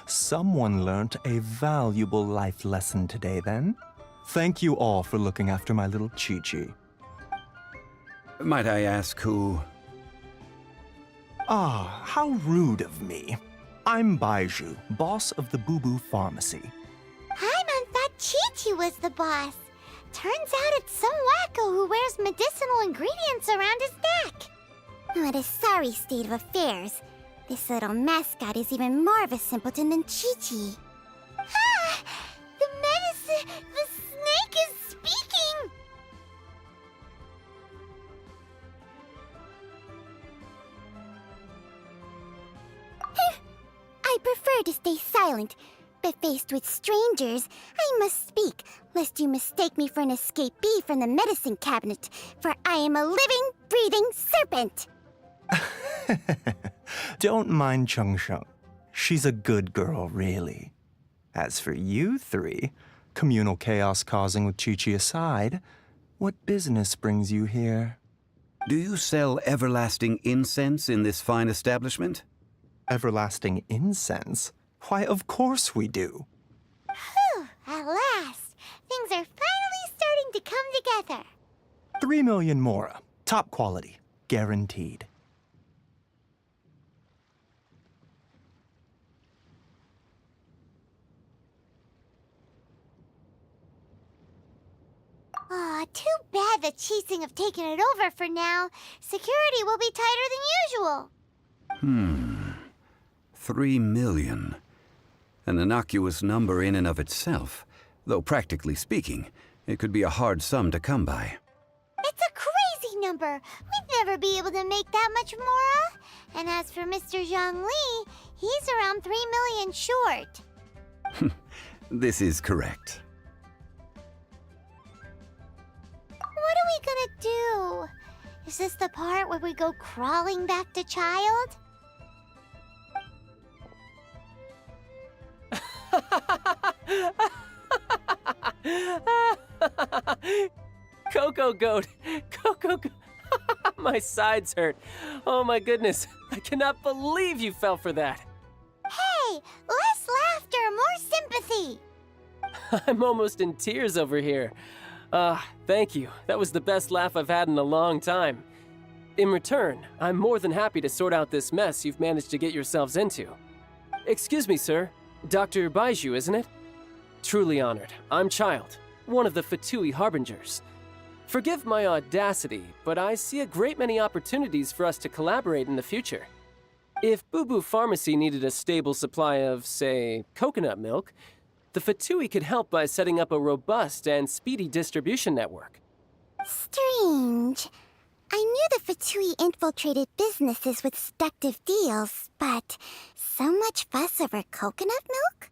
Someone learnt a valuable life lesson today, then. Thank you all for looking after my little Chi-Chi. Might I ask who? Ah, how rude of me. I'm Baiju, boss of the Boo Boo Pharmacy. Paimon thought Chi-Chi was the boss. Turns out it's some wacko who wears medicinal ingredients around his neck. What a sorry state of affairs. This little mascot is even more of a simpleton than Chi-Chi. Ah! The medicine... The snake is speaking! I prefer to stay silent, but faced with strangers, I must speak, lest you mistake me for an escapee from the medicine cabinet, for I am a living, breathing serpent! Don't mind Chung Sheng. She's a good girl, really. As for you three, communal chaos causing with Chi-Chi aside, what business brings you here? Do you sell everlasting incense in this fine establishment? Everlasting incense? Why, of course we do. Whew, at last. Things are finally starting to come together. 3 million mora. Top quality. Guaranteed. Aw, too bad the Qixing have taken it over for now. Security will be tighter than usual. 3 million. An innocuous number in and of itself, though practically speaking, it could be a hard sum to come by. It's a crazy number. We'd never be able to make that much mora. And as for Mr. Zhongli, he's around 3 million short. This is correct. What are we gonna do? Is this the part where we go crawling back to child? Coco Goat! Coco Goat! My sides hurt. Oh my goodness. I cannot believe you fell for that. Hey, less laughter, more sympathy. I'm almost in tears over here. Thank you. That was the best laugh I've had in a long time. In return, I'm more than happy to sort out this mess you've managed to get yourselves into. Excuse me, sir. Dr. Baiju, isn't it? Truly honored. I'm Child, one of the Fatui Harbingers. Forgive my audacity, but I see a great many opportunities for us to collaborate in the future. If Boo Boo Pharmacy needed a stable supply of, say, coconut milk, the Fatui could help by setting up a robust and speedy distribution network. Strange. I knew the Fatui infiltrated businesses with seductive deals, but so much fuss over coconut milk?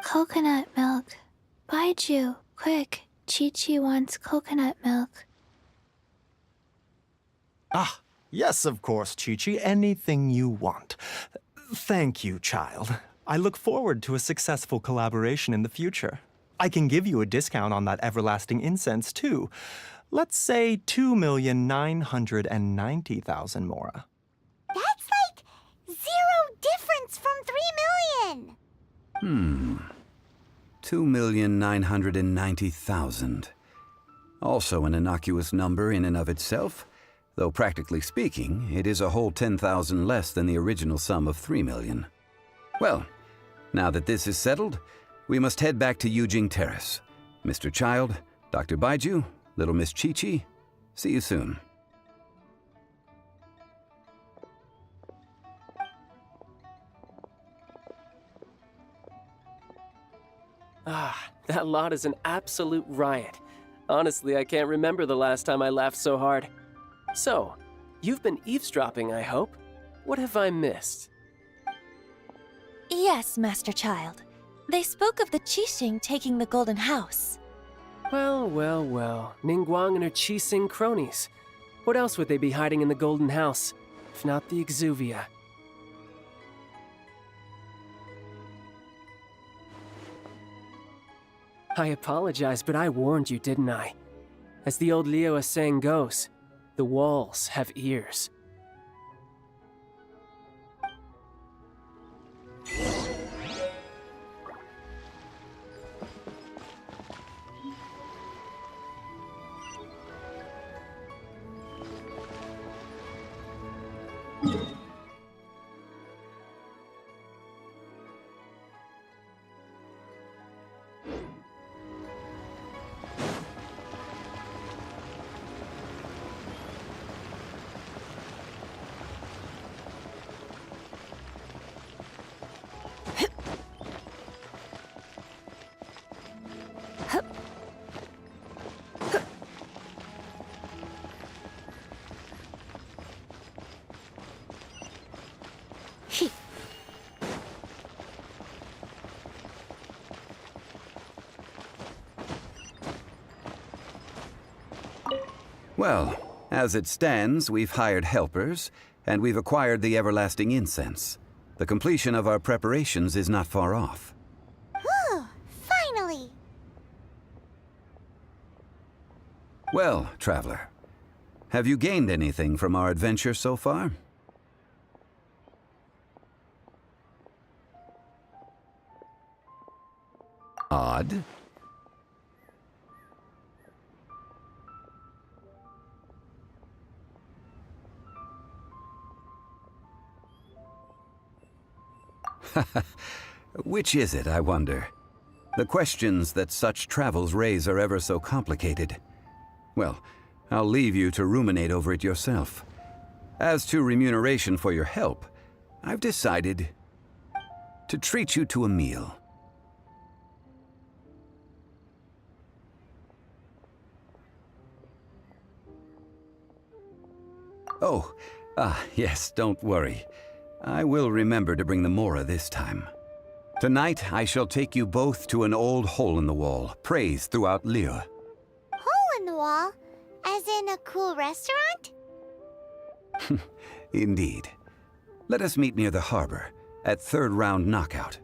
Coconut milk. Baiju, quick. Chi-Chi wants coconut milk. Ah, yes, of course, Chi-Chi. Anything you want. Thank you, child. I look forward to a successful collaboration in the future. I can give you a discount on that everlasting incense, too. Let's say 2,990,000 mora. That's 2,990,000. Also an innocuous number in and of itself, though practically speaking, it is a whole 10,000 less than the original sum of 3 million. Well, now that this is settled, we must head back to Yujing Terrace. Mr. Child, Dr. Baiju, Little Miss Chi-Chi, see you soon. Ah, that lot is an absolute riot. Honestly, I can't remember the last time I laughed so hard. So, you've been eavesdropping, I hope? What have I missed? Yes, Master Child. They spoke of the Qixing taking the Golden House. Well, well, well. Ningguang and her Qixing cronies. What else would they be hiding in the Golden House, if not the Exuvia? I apologize, but I warned you, didn't I? As the old Liyue saying goes, the walls have ears. Well, as it stands, we've hired helpers, and we've acquired the everlasting incense. The completion of our preparations is not far off. Whew, finally! Well, traveler, have you gained anything from our adventure so far? Odd. Which is it, I wonder? The questions that such travels raise are ever so complicated. Well, I'll leave you to ruminate over it yourself. As to remuneration for your help, I've decided to treat you to a meal. Oh, yes, don't worry. I will remember to bring the Mora this time. Tonight, I shall take you both to an old hole-in-the-wall, praised throughout Liyue. Hole in the wall? As in a cool restaurant? Indeed. Let us meet near the harbor, at third round knockout.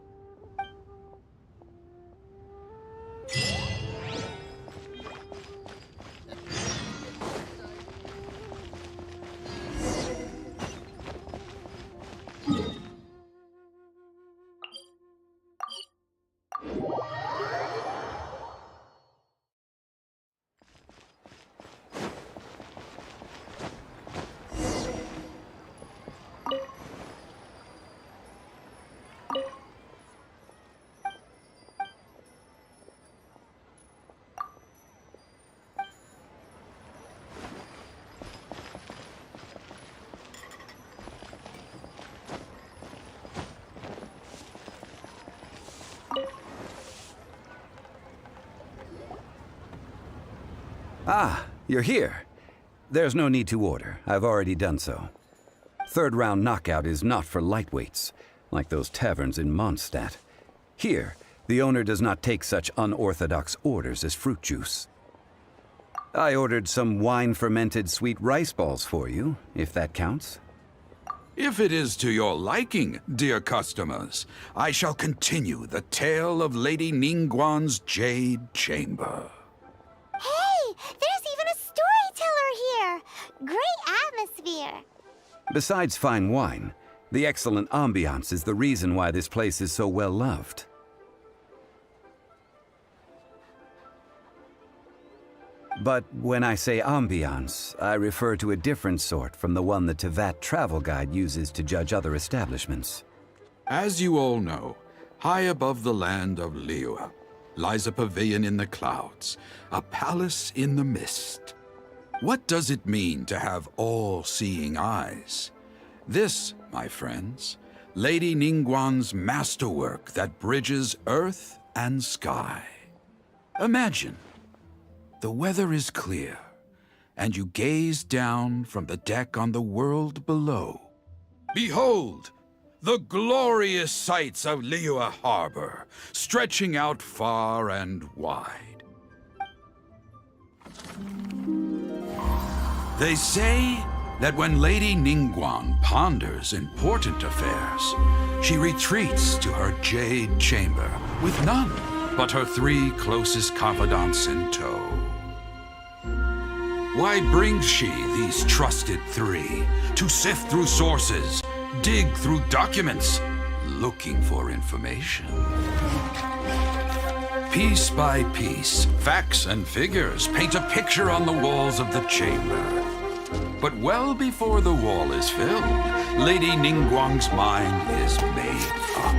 Ah, you're here. There's no need to order. I've already done so. Third round knockout is not for lightweights, like those taverns in Mondstadt. Here, the owner does not take such unorthodox orders as fruit juice. I ordered some wine-fermented sweet rice balls for you, if that counts. If it is to your liking, dear customers, I shall continue the tale of Lady Ningguang's Jade Chamber. Hey, there's even a storyteller here! Great atmosphere! Besides fine wine, the excellent ambiance is the reason why this place is so well loved. But when I say ambiance, I refer to a different sort from the one the Tevat travel guide uses to judge other establishments. As you all know, high above the land of Liyue lies a pavilion in the clouds, a palace in the mist. What does it mean to have all-seeing eyes? This, my friends, Lady Ningguang's masterwork that bridges earth and sky. Imagine, the weather is clear, and you gaze down from the deck on the world below. Behold, the glorious sights of Liyue Harbor, stretching out far and wide. They say that when Lady Ningguang ponders important affairs, she retreats to her jade chamber with none but her 3 closest confidants in tow. Why brings she these trusted 3 to sift through sources, dig through documents, looking for information? Piece by piece, facts and figures paint a picture on the walls of the chamber. But well before the wall is filled, Lady Ningguang's mind is made up.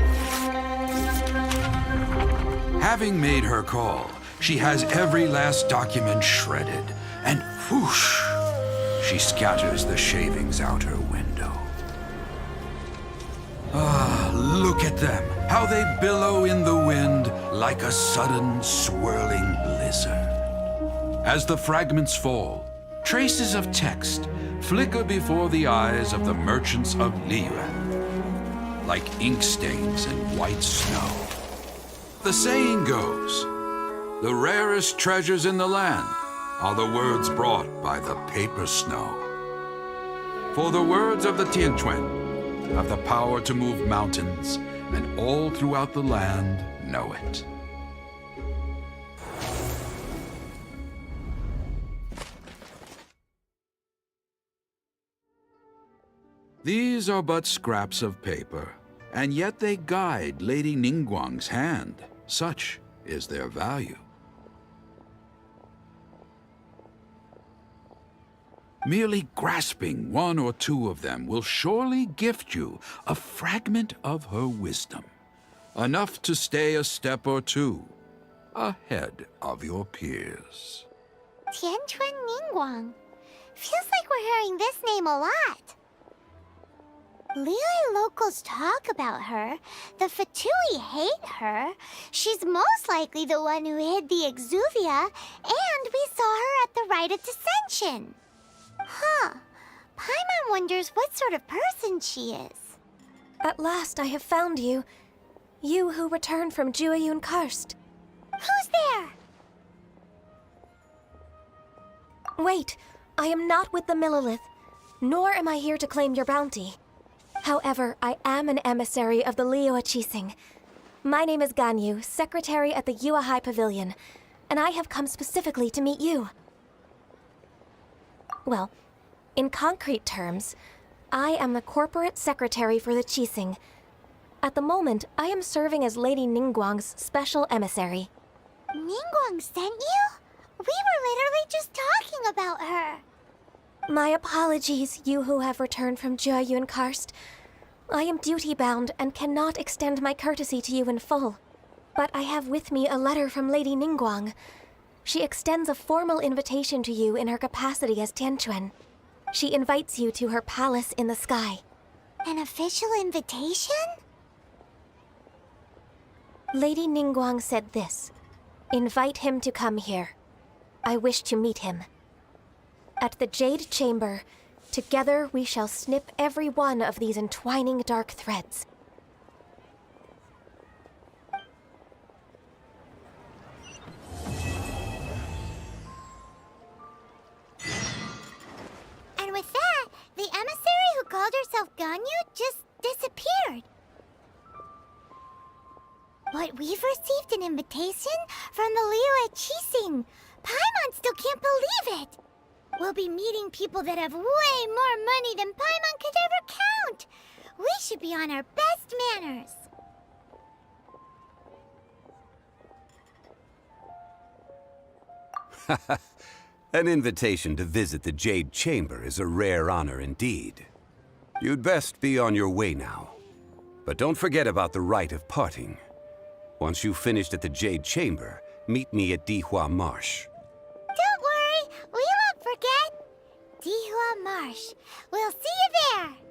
Having made her call, she has every last document shredded, and whoosh, she scatters the shavings out her window. Ah, look at them, how they billow in the wind like a sudden swirling blizzard. As the fragments fall, traces of text flicker before the eyes of the merchants of Liyue, like ink stains in white snow. The saying goes, the rarest treasures in the land are the words brought by the paper snow. For the words of the Tianquan have the power to move mountains, and all throughout the land know it. These are but scraps of paper, and yet they guide Lady Ningguang's hand. Such is their value. Merely grasping 1 or 2 of them will surely gift you a fragment of her wisdom, enough to stay a step or 2 ahead of your peers. Tianquan Ningguang. Feels like we're hearing this name a lot. Liyue locals talk about her. The Fatui hate her. She's most likely the one who hid the Exuvia, and we saw her at the Rite of Descension. Huh. Paimon wonders what sort of person she is. At last I have found you. You who returned from Jueyun Karst. Who's there? Wait, I am not with the Millelith, nor am I here to claim your bounty. However, I am an emissary of the Liyue Qixing. My name is Ganyu, secretary at the Yuehai Pavilion, and I have come specifically to meet you. Well, in concrete terms, I am the corporate secretary for the Qixing. At the moment, I am serving as Lady Ningguang's special emissary. Ningguang sent you? We were literally just talking about her. My apologies, you who have returned from Jueyun Karst. I am duty-bound and cannot extend my courtesy to you in full. But I have with me a letter from Lady Ningguang. She extends a formal invitation to you in her capacity as Tianquan. She invites you to her palace in the sky. An official invitation? Lady Ningguang said this. Invite him to come here. I wish to meet him. At the Jade Chamber, together we shall snip every one of these entwining dark threads. And with that, the emissary who called herself Ganyu just disappeared. But we've received an invitation from the Liyue Qixing. Paimon still can't believe it. We'll be meeting people that have way more money than Paimon could ever count. We should be on our best manners. An invitation to visit the Jade Chamber is a rare honor indeed. You'd best be on your way now. But don't forget about the rite of parting. Once you've finished at the Jade Chamber, meet me at Dihua Marsh. Don't worry, we won't forget. Dihua Marsh. We'll see you there.